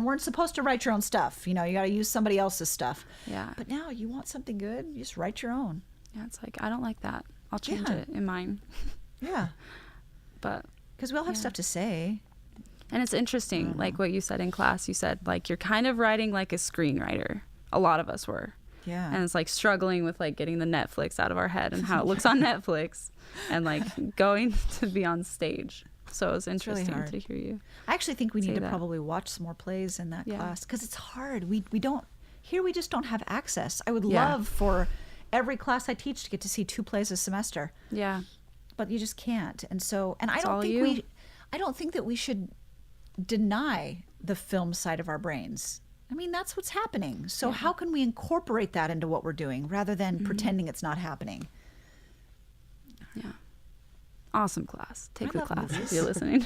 weren't supposed to write your own stuff. You got to use somebody else's stuff. Yeah. But now you want something good, you just write your own. Yeah, it's like I don't like that. I'll change Yeah. it in mine. Yeah, But because we all have Yeah. stuff to say. and it's interesting, like what you said in class. You said like you're kind of writing like a screenwriter. A lot of us were. Yeah. And it's like struggling with like getting the Netflix out of our head and how it looks on Netflix and like going to be on stage. So it's really interesting hard. to hear you. I actually think we need say to that. probably watch some more plays in that Yeah. class because it's hard. We don't here. We just don't have access. I would Yeah. love for every class I teach to get to see 2 plays a semester. Yeah. But you just can't. And so, and I It's don't all think you. I don't think that we should deny the film side of our brains. I mean, that's what's happening. So how can we incorporate that into what we're doing rather than Mm-hmm. pretending it's not happening? Yeah. Awesome class. Take I the love class movies. if you're listening.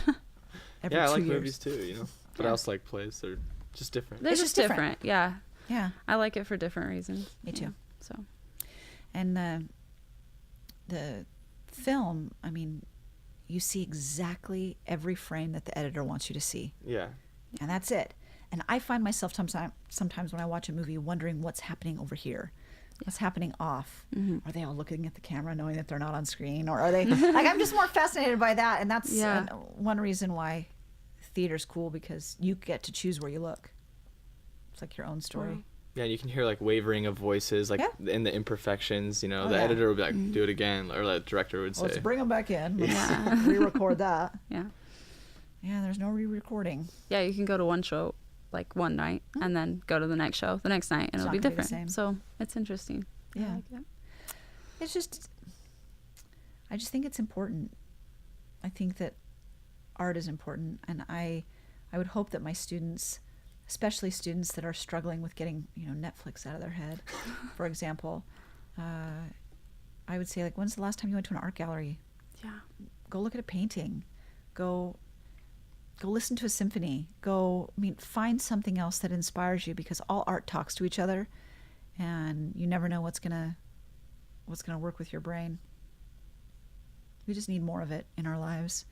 Every Yeah, I 2 like years. movies too, But I also like plays. They're just different. They're It's just just different. different. Yeah. Yeah, I like it for different reasons. me too. Yeah. So And the film, I mean, you see exactly every frame that the editor wants you to see. Yeah. And that's it. And I find myself sometimes when I watch a movie wondering what's happening over here. What's happening off? Are they all looking at the camera knowing that they're not on screen? Or are they like, I'm just more fascinated by that. And that's Yeah. one reason why theater's cool, because you get to choose where you look. It's like your own story. Yeah, and you can hear like wavering of voices, like Yeah. in the imperfections. The yeah. editor would be like, "Do it again," or the director would say, Let's bring them back in. Let's Yeah. re-record that. yeah. Yeah, there's no re-recording. Yeah, you can go to one show like one night and then go to the next show the next night and It's it'll be not gonna be the different. same. So it's interesting. I Yeah. like it. It's just, I just think it's important. I think that art is important, and I would hope that my students, especially students that are struggling with getting Netflix out of their head, for example, I would say, like, when's the last time you went to an art gallery? Yeah. Go look at a painting. Go listen to a symphony. Find something else that inspires you, because all art talks to each other, and you never know what's gonna work with your brain. We just need more of it in our lives.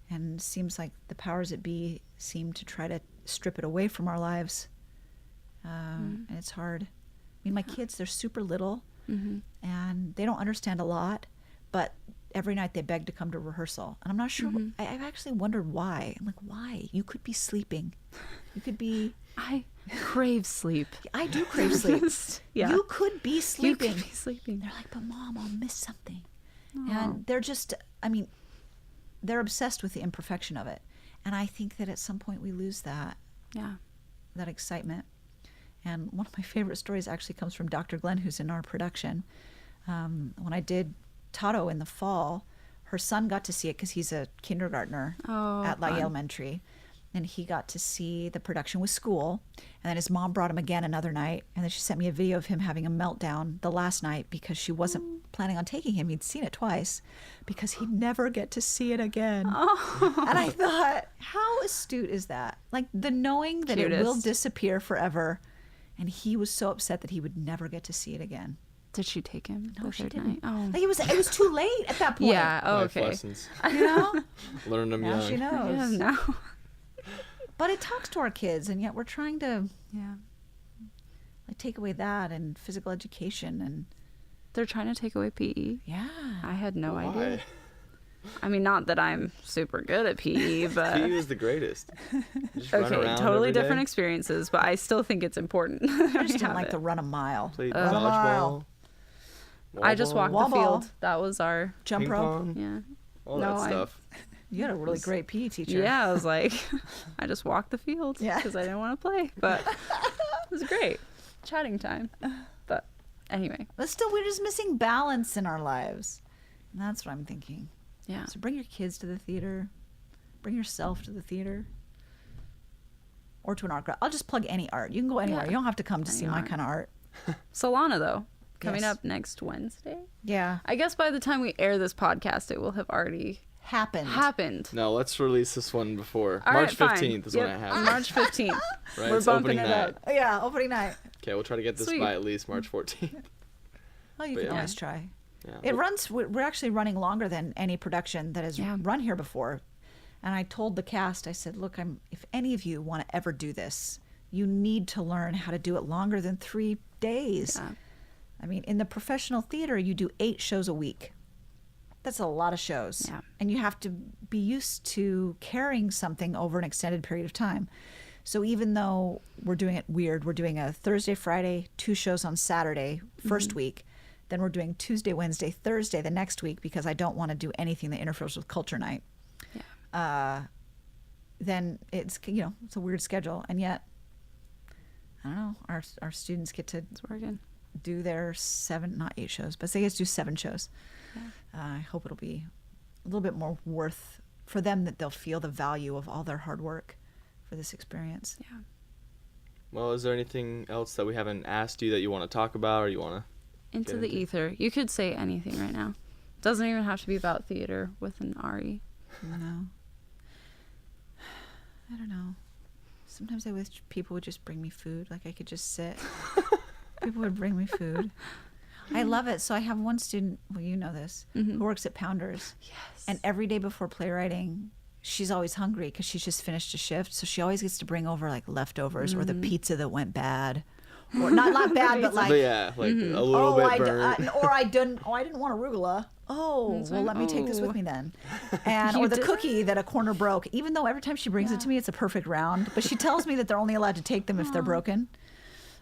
And it seems like the powers that be seem to try to strip it away from our lives. And it's hard. I mean, my kids, they're super little, and they don't understand a lot, but every night they beg to come to rehearsal. And I'm not sure. I've actually wondered why. I'm like, why? You could be sleeping. You could be... I crave sleep. I do crave sleep. Yeah. You could be sleeping. You could be sleeping. They're like, but Mom, I'll miss something. And they're just, I mean, they're obsessed with the imperfection of it. And I think that at some point we lose that. Yeah. That excitement. And one of my favorite stories actually comes from Dr. Glenn, who's in our production. When I did Tato in the fall, her son got to see it because he's a kindergartner at La Elementary. And he got to see the production with school. And then his mom brought him again another night. And then she sent me a video of him having a meltdown the last night because she wasn't planning on taking him. He'd seen it twice because he'd never get to see it again. And I thought, how astute is that? Like the knowing that it will disappear forever. And he was so upset that he would never get to see it again. Did she take him? No, she didn't. Night? Oh. Like it was too late at that point. Yeah. Oh, Life okay. lessons. You know? Learn them Now young. she knows. Yeah, no. But it talks to our kids, and yet we're trying to Yeah. like take away that and physical education and They're trying to take away PE. yeah. I had no Why? idea. I mean, not that I'm super good at PE, but PE was the greatest. Just run okay, around totally every day, different experiences. But I still think it's important. I just didn't like to run a mile. Play Run a mile. dodgeball. I just wall walked ball, the Wall field. ball. That was our Jump ping rope. pong, yeah. all No, that stuff. You had a really great PE teacher. Yeah, I was like, I just walked the field Yeah. because I didn't want to play. But it was great. Chatting time. But anyway, But still, we're just missing balance in our lives. And that's what I'm thinking. yeah. So bring your kids to the theater. Bring yourself to the theater. Or to an art. I'll just plug any art. You can go anywhere. Yeah. You don't have to come to Any see my art. kind of art. Solana, though, coming Yes. up next Wednesday. Yeah. I guess by the time we air this podcast, it will have already happened. No, let's release this one before. All March right, fine. 15th is Yep, when it happens. March 15th. Right? We're It's bumping opening it night. up. Yeah, opening night. Okay, we'll try to get this Sweet. by at least March 14th. Oh, you But can yeah. always try. Yeah. It runs, we're actually running longer than any production that has Yeah. run here before. And I told the cast, I said, look, if any of you want to ever do this, you need to learn how to do it longer than 3 days. Yeah. I mean, in the professional theater, you do 8 shows a week. That's a lot of shows. Yeah. And you have to be used to carrying something over an extended period of time. So even though we're doing it weird, we're doing a Thursday, Friday, 2 shows on Saturday, first week. Then we're doing Tuesday, Wednesday, Thursday the next week because I don't want to do anything that interferes with culture night. Yeah. Then it's, it's a weird schedule. And yet, I don't know, our students get to It's working. do their 7, not 8 shows, but they get to do 7 shows. Yeah. I hope it'll be a little bit more worth for them, that they'll feel the value of all their hard work for this experience. Yeah. Well, is there anything else that we haven't asked you that you want to talk about or you want to Into get the into? ether. You could say anything right now. Doesn't even have to be about theater with an RE. No. I don't know. Sometimes I wish people would just bring me food. Like I could just sit. People would bring me food. I love it. So I have one student, well, you know this, who works at Pounders. Yes. And every day before playwriting, she's always hungry because she's just finished a shift. So she always gets to bring over like leftovers or the pizza that went bad. Or not bad, but like, But yeah, like a little bit burnt. I didn't want arugula. Oh, That's well, right. let me take this with Oh. me then. And You or the did- cookie that a corner broke. Even though every time she brings it to me, it's a perfect round. But she tells me that they're only allowed to take them if they're broken.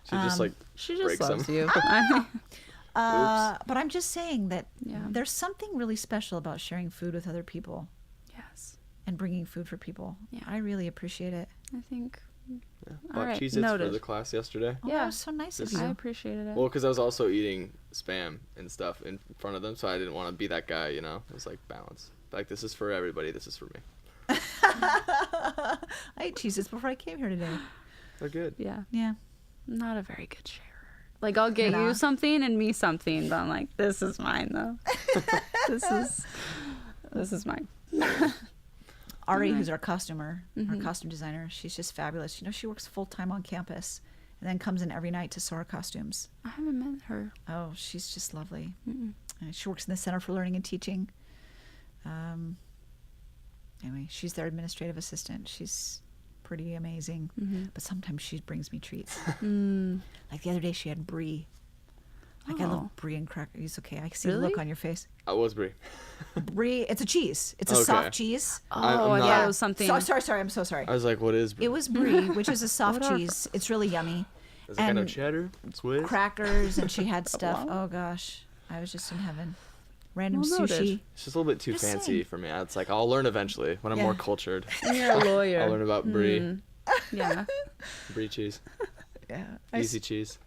She just like She just breaks loves them. you. But I'm just saying that Yeah. there's something really special about sharing food with other people Yes. and bringing food for people. Yeah. I really appreciate it. I think. Yeah. All Bought right, Cheez-Its for noted. the class yesterday. Oh, Yeah. that was so nice of I you. appreciated it. Well, because I was also eating Spam and stuff in front of them, so I didn't want to be that guy, you know? It was like balance. Like, this is for everybody, this is for me. I ate Cheez-Its before I came here today. They're good. Yeah. Yeah. I'm not a very good sharer. Like, I'll get You're you not? something and me something, but I'm like, this is mine, though. This is mine. Ari, who's our costumer, our costume designer, she's just fabulous. You know, she works full time on campus and then comes in every night to sew our costumes. I haven't met her. Oh, she's just lovely. She works in the Center for Learning and Teaching. Anyway, she's their administrative assistant. She's pretty amazing. But sometimes she brings me treats. Like the other day, she had brie. Like I love brie and crackers. Okay, I see the look on your face. What's brie? Brie, it's a cheese. It's a soft cheese. I thought it was something. Sorry, I'm so sorry. I was like, what is brie? It was brie, which is a soft cheese. It's really yummy. Is it kind of cheddar? Swiss? Crackers, and she had stuff. Oh gosh, I was just in heaven. Random sushi. It's just a little bit too fancy for me. It's like I'll learn eventually when I'm more cultured. You're a lawyer. I'll learn about brie. Yeah. Brie cheese. Yeah. Easy cheese.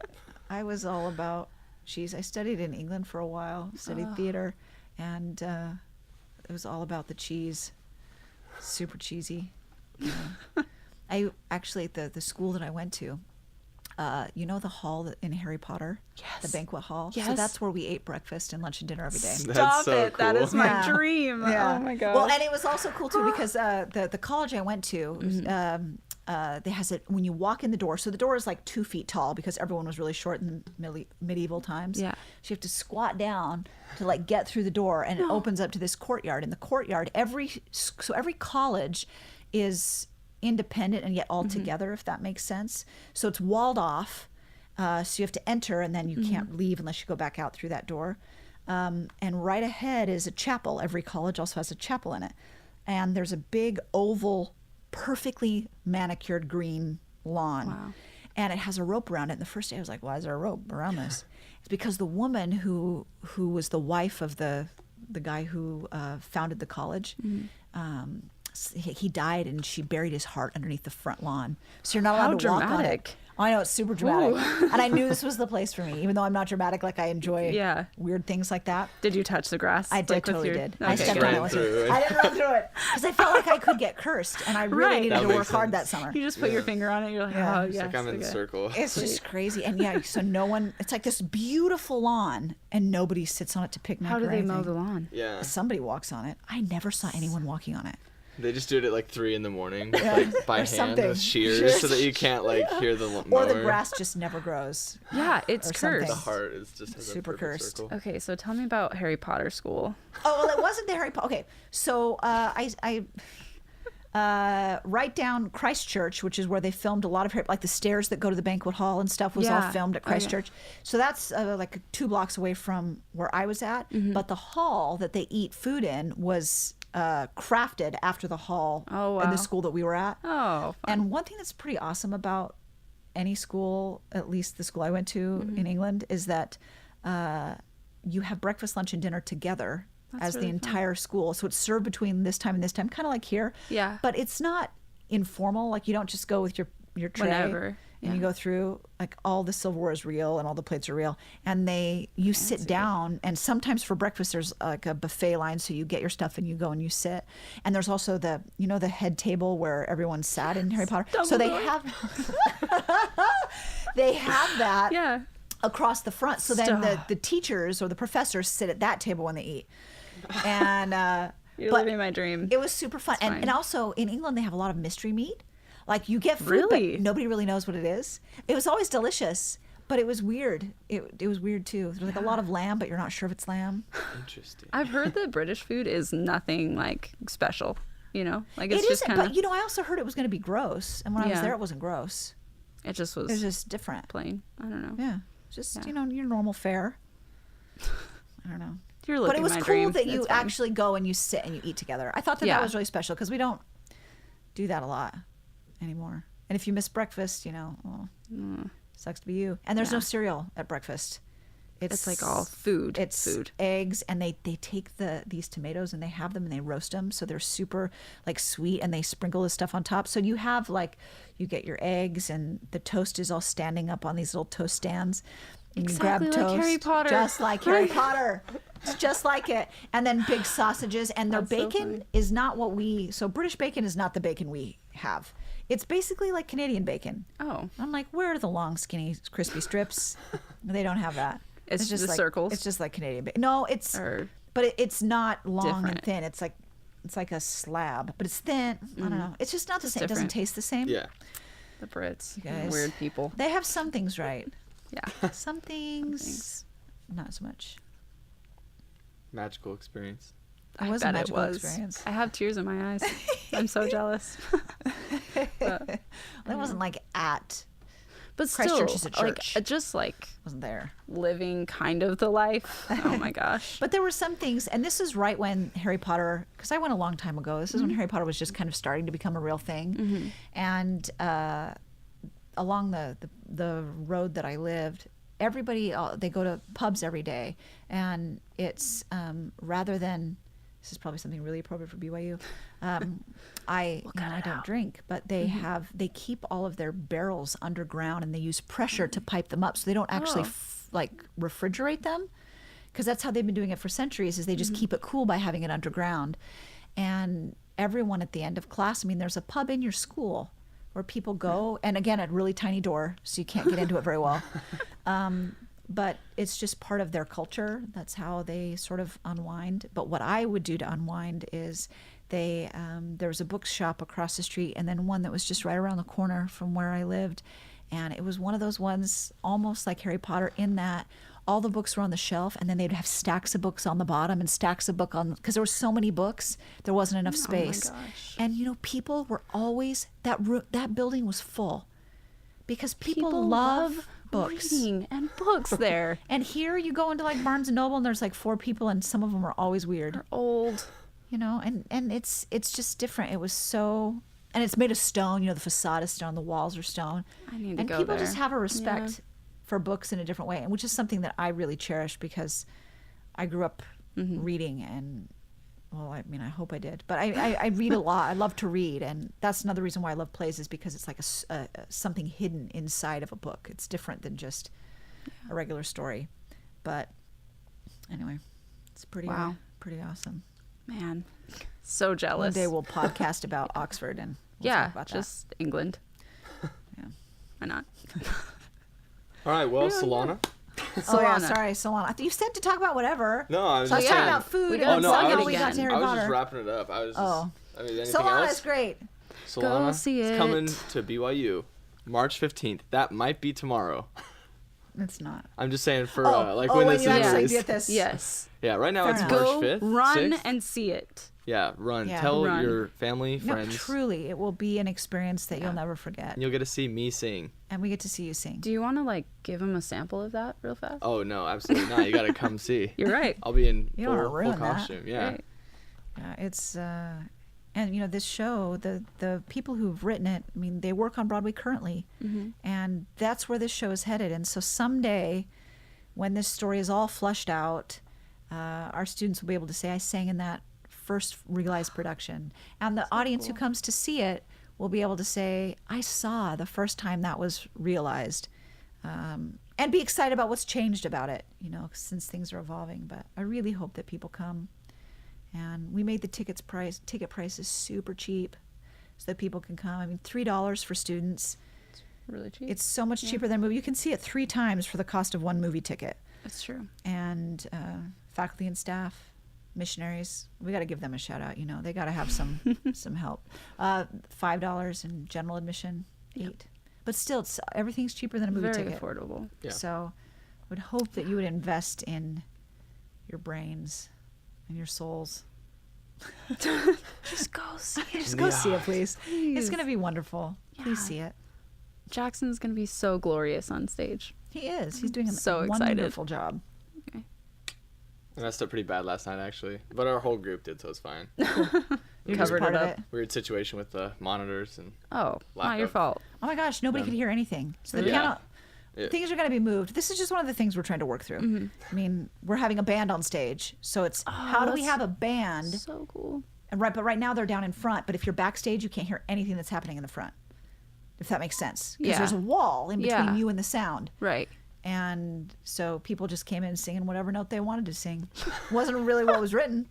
I was all about cheese. I studied in England for a while, studied theater, and it was all about the cheese. Super cheesy. I actually, the school that I went to, you know the hall in Harry Potter? Yes. The banquet hall? Yes. So that's where we ate breakfast and lunch and dinner every day. Stop so it. That cool. is my Yeah. dream. Yeah. Oh my god. Well, and it was also cool too because the college I went to, they has it when you walk in the door. So the door is like 2 feet tall because everyone was really short in the medieval times. Yeah. So you have to squat down to like get through the door, and it opens up to this courtyard. In the courtyard, every college is independent and yet all together, if that makes sense. So it's walled off. So you have to enter, and then you can't leave unless you go back out through that door. And right ahead is a chapel. Every college also has a chapel in it. And there's a big oval, perfectly manicured green lawn. Wow. And it has a rope around it. And the first day I was like, why is there a rope around this? It's because the woman who was the wife of the guy who founded the college, he died, and she buried his heart underneath the front lawn. So you're not allowed to walk on it. dramatic. I know, it's super dramatic. And I knew this was the place for me, even though I'm not dramatic. Like I enjoy weird things like that. Did you touch the grass? I did, like, with totally your- did. Okay, I stepped good. on it. I didn't run through it because I felt like I could get cursed, and I really Right. needed That to makes work hard sense. that summer. You just put your finger on it. You're like, Yeah. oh It's yes. Like I'm in okay. the circle. It's just crazy. And yeah, so no one, it's like this beautiful lawn, and nobody sits on it to picnic How do or they anything. mow the lawn? Yeah. Somebody walks on it. I never saw anyone walking on it. They just do it at like 3 a.m. like by Or hand something. with shears so that you can't like hear the mower. Or the grass just never grows. Yeah, it's Or something. cursed. The heart is just has Super a perfect cursed. circle. Okay, so tell me about Harry Potter school. Oh, well, it wasn't the Harry Potter. Okay, so I right down Christchurch, which is where they filmed a lot of Harry, like the stairs that go to the banquet hall and stuff was all Yeah. filmed at Christchurch. So that's like 2 blocks away from where I was at. But the hall that they eat food in was crafted after the hall Oh, in wow. the school that we were at. Oh, fun. And one thing that's pretty awesome about any school, at least the school I went to in England, is that you have breakfast, lunch, and dinner together as really the fun. entire school. So it's served between this time and this time, kind of like here. Yeah. But it's not informal. Like you don't just go with your tray Whenever, and you go through. Like all the silverware is real and all the plates are real. And you sit down, and sometimes for breakfast there's like a buffet line, so you get your stuff and you go and you sit. And there's also the head table where everyone sat in Harry Potter. So they have that. yeah. Across the front. So then the teachers or the professors sit at that table when they eat. And You're but living my dream. it was super fun. It's fine. And also in England they have a lot of mystery meat. Like you get food, Really? but nobody really knows what it is. It was always delicious, but it was weird. It was weird too. There's like a lot of lamb, but you're not sure if it's lamb. Interesting. I've heard that British food is nothing like special. Like it's It just isn't, kind of. but I also heard it was going to be gross. And when I was Yeah. there, it wasn't gross. It just was It was just different. plain. I don't know. Yeah, just Yeah. your normal fare. I don't know. You're But living it was my cool dream. that you It's fine. actually go and you sit and you eat together. I thought that Yeah. that was really special because we don't do that a lot anymore. And if you miss breakfast, well, sucks to be you. And there's no cereal at breakfast. It's like all food. It's food. eggs, and they take these tomatoes and they have them and they roast them, so they're super like sweet, and they sprinkle this stuff on top. So you have you get your eggs, and the toast is all standing up on these little toast stands. And you grab Exactly like toast, Harry Potter. just like Harry Potter. It's just like it. And then big sausages, and their That's so bacon funny. is not what so British bacon is not the bacon we have. It's basically like Canadian bacon. Oh. I'm like, where are the long, skinny, crispy strips? They don't have that. It's just like circles? It's just like Canadian bacon. No, but it's not long and Different. thin. It's like a slab, but it's thin. I don't know. It's just not the Just same. It doesn't different. taste the same. Yeah. The Brits. guys. Weird people. They have some things right. Yeah. Some things not so much. Magical experience. It was a magical experience. I have tears in my eyes. I'm so jealous. That wasn't like at But Christ still, Church is a church. just like wasn't there. living kind of the life. Oh my gosh. But there were some things, and this is right when Harry Potter, because I went a long time ago. This is when Harry Potter was just kind of starting to become a real thing. And along the road that I lived, everybody, they go to pubs every day. And it's rather than, this is probably something really appropriate for BYU. I don't drink, but they they keep all of their barrels underground, and they use pressure to pipe them up, so they don't actually refrigerate them, because that's how they've been doing it for centuries. Is they just keep it cool by having it underground. And everyone at the end of class, I mean, there's a pub in your school where people go, and again, a really tiny door, so you can't get into it very well. But it's just part of their culture. That's how they sort of unwind. But what I would do to unwind is there was a bookshop across the street, and then one that was just right around the corner from where I lived. And it was one of those ones almost like Harry Potter, in that all the books were on the shelf, and then they'd have stacks of books on the bottom and stacks of book on, because there were so many books, there wasn't enough space. Oh my gosh. And people were always, that building was full, because people love books. Reading and books there. And here you go into like Barnes and Noble, and there's like 4 people, and some of them are always weird. They're old. And it's just different. It was so, and it's made of stone. The facade is stone, the walls are stone. I need to and go people there. just have a respect for books in a different way, and which is something that I really cherish, because I grew up reading, and well, I mean, I hope I did, but I read a lot. I love to read, and that's another reason why I love plays, is because it's like something hidden inside of a book. It's different than just a regular story. But anyway, it's pretty awesome. Man, so jealous. One day we'll podcast about Oxford, and we'll talk about just England. Yeah. Why not? All right, well, Solana. Oh yeah, sorry, Solana. You said to talk about whatever. No, I was So I was just talking saying. about food, We and got then no, I somehow was we just- got to Harry I was Potter. just wrapping it up. I was just, I mean, anything Solana else? is great. Solana see is it. coming to BYU March 15th. That might be tomorrow. It's not. I'm just saying for when when this you is actually released. get this. Yes. Yeah, right now Fair it's enough. March Go 5th. run 6th. and see it. Yeah, run. Yeah. Tell Run. your family, No, friends. truly, it will be an experience that you'll never forget. And you'll get to see me sing. And we get to see you sing. Do you want to give him a sample of that real fast? Oh, no, absolutely not. You got to come see. You're right. I'll be in You don't wanna full ruin that. costume. Yeah. Right. Yeah, it's and this show, the people who've written it, I mean, they work on Broadway currently, and that's where this show is headed. And so someday, when this story is all flushed out, our students will be able to say, I sang in that first realized production. And the audience who comes to see it will be able to say, I saw the first time that was realized. And be excited about what's changed about it, since things are evolving. But I really hope that people come. And we made the ticket prices super cheap so that people can come. I mean, $3 for students. Really cheap. It's so much cheaper than a movie. You can see it 3 times for the cost of one movie ticket. It's true. And faculty and staff, missionaries, we got to give them a shout out. They got to have some help. $5 in general admission, $8. But still, everything's cheaper than a movie Very ticket. affordable. Yeah. So I would hope that you would invest in your brains and your souls. Just go see it. Just go see it, please. Please. It's going to be wonderful. Please Yeah. see it. Jackson's going to be so glorious on stage. He is. He's doing a So excited. wonderful job. I messed up pretty bad last night, actually. But our whole group did, so it's fine. You're just Covered part it of up. it. Weird situation with the monitors and Oh, Lack not your of- fault. Oh my gosh, nobody Them. could hear anything. So the Yeah. piano, Yeah. things are going to be moved. This is just one of the things we're trying to work through. I mean, we're having a band on stage, so it's how do we that's have a band? So cool. And but right now they're down in front. But if you're backstage, you can't hear anything that's happening in the front. If that makes sense, because Yeah. there's a wall in between Yeah. you and the sound. Right. And so people just came in singing whatever note they wanted to sing. Wasn't really what was written,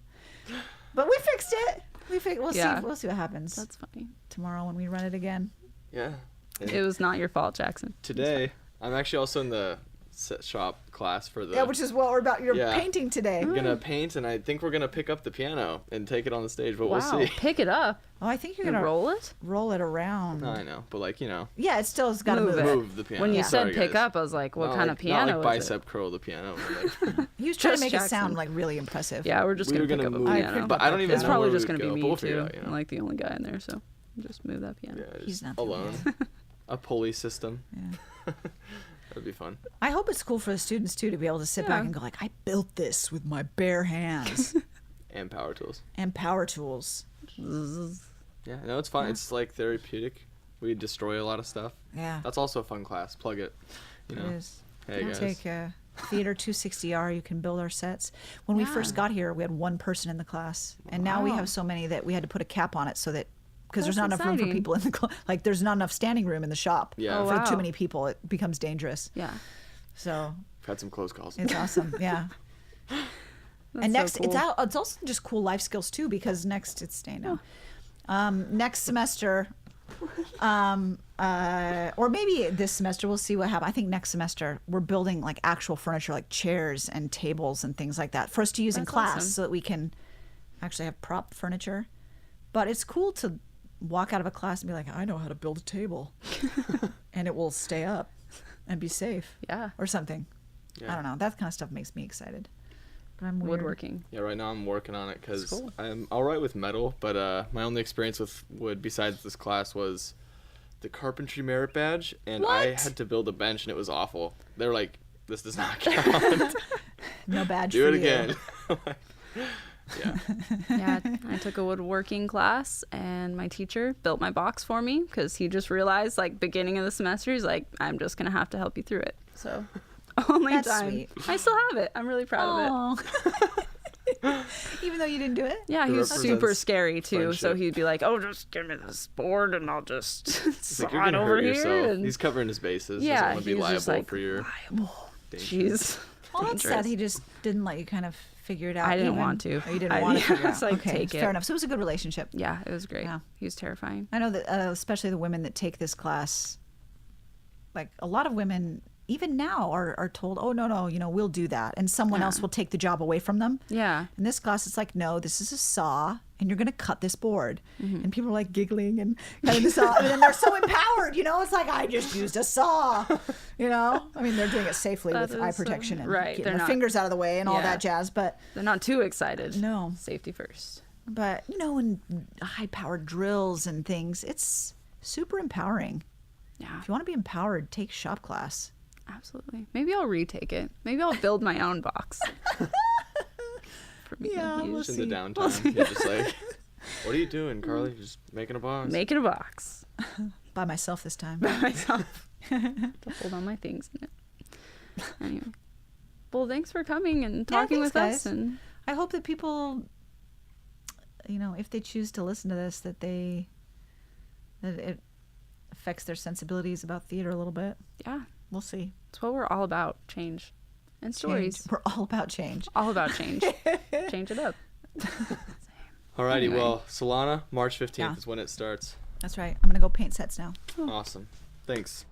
but we fixed it. We'll Yeah. see. We'll see what happens That's funny. tomorrow when we run it again. yeah. And It was not your fault, Jackson. today, I'm actually also in the shop class for the. Yeah, which is what we're about. You're Yeah. painting today. I'm gonna paint, and I think we're gonna pick up the piano and take it on the stage, but Wow, we'll see. pick it up. Oh, I think you're And gonna roll it. around. I know, but like Yeah, it still has got to move it. move the piano. When you Sorry, said pick guys. up, I was like, what Not kind like, of piano Not like is it? bicep curl the piano. But like, He was trying to Just make it sound Jackson. like really impressive. Yeah, we're just We gonna were pick gonna up a move- piano. but I don't even It's know probably where just we gonna would be go, but me we'll figure too. it out, you know? I'm like the only guy in there, so just move that piano. yeah, He's just not the alone. A pulley system. Yeah. That'd be fun. I hope it's cool for the students too to be able to sit back Yeah. and go like, I built this with my bare hands And power tools. and power tools. Yeah, no, it's fun. It's like therapeutic. We destroy a lot of stuff. Yeah, That's also a fun class. Plug it. You know. it is. Hey You guys. take Theater 260R. You can build our sets. When we first Yeah. got here, we had one person in the class, and now we Wow. have so many that we had to put a cap on it so that because there's That's not enough room for exciting. people in the like there's not enough standing room in the shop. Yeah. Oh, for wow. too many people, it becomes dangerous. Yeah. So I've had some close calls. it's awesome. Yeah. That's And so next, cool. it's also just cool life skills too, because next it's staying now. Next semester, or maybe this semester, we'll see what happens. I think next semester we're building like actual furniture, like chairs and tables and things like that, for us to use in That's class, awesome. so that we can actually have prop furniture. But it's cool to walk out of a class and be like, I know how to build a table, and it will stay up and be safe, Yeah. or something. Yeah. I don't know. That kind of stuff makes me excited. But I'm weird. Woodworking. Yeah, right now I'm working on it because That's cool. I'm all right with metal, but my only experience with wood besides this class was the carpentry merit badge, and I What? had to build a bench, and it was awful. They're like, this does not count. No badge Do for it you. again. Yeah. Yeah, I took a woodworking class, and my teacher built my box for me because he just realized, like, beginning of the semester, he's like, I'm just gonna have to help you through it. So, only That's time. sweet. I still have it. I'm really proud of it. Aw. Even though you didn't do it? Yeah, he It was super represents scary too. So friendship. he'd be like, "Oh, just give me this board, and I'll just It's like, you're slide gonna over hurt here." yourself. And He's covering his bases. yeah, Doesn't want to he be was just liable like, for your liable. danger. Jeez. Well, that's sad. Dangerous. He just didn't let you kind of figure it out. I didn't even- want to. Oh, you didn't I- want to yeah, figure it it's out. like, Okay, take fair it. enough. So it was a good relationship. Yeah, it was great. Yeah. He was terrifying. I know that especially the women that take this class, like a lot of women, even now, are told, oh, no, we'll do that. And someone else will take the job away from them. Yeah. In this class, it's like, no, this is a saw, and you're going to cut this board. Mm-hmm. And people are like giggling and cutting the saw. And then they're so empowered, It's like, I just used a saw, I mean, they're doing it safely That with eye is so- protection and right, getting they're their not- fingers out of the way and all Yeah. that jazz. But They're not too excited. No. Safety first. But and high-powered drills and things, it's super empowering. Yeah, If you want to be empowered, take shop class. absolutely. Maybe I'll retake it. Maybe I'll build my own box. For me Yeah, to we'll use. Just in the see. downtime, you're just like, what are you doing, Carly? Just making a box. Making a box By myself this time. by myself to hold all my things in it. Anyway, well, thanks for coming and talking thanks, with guys. us. And I hope that people, if they choose to listen to this, that it affects their sensibilities about theater a little bit. yeah, We'll see. it's what we're all about: change and stories. Change. We're all about change. All about change. Change it up. Alrighty, Anyway. well, Solana, March 15th Yeah. is when it starts. That's right. I'm going to go paint sets now. Awesome. Thanks.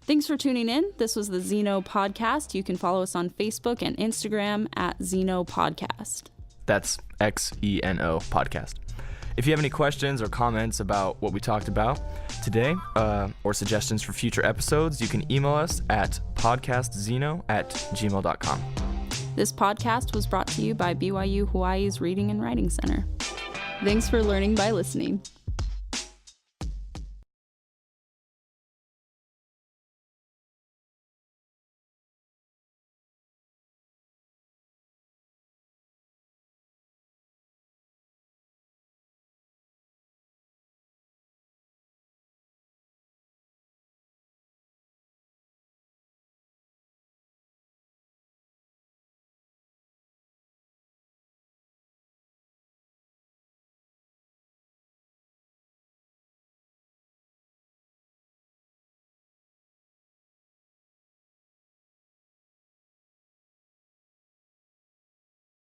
Thanks for tuning in. This was the Xeno Podcast. You can follow us on Facebook and Instagram at Xeno Podcast. That's XENO Podcast. If you have any questions or comments about what we talked about today, or suggestions for future episodes, you can email us at podcastzeno@gmail.com. This podcast was brought to you by BYU Hawaii's Reading and Writing Center. Thanks for learning by listening.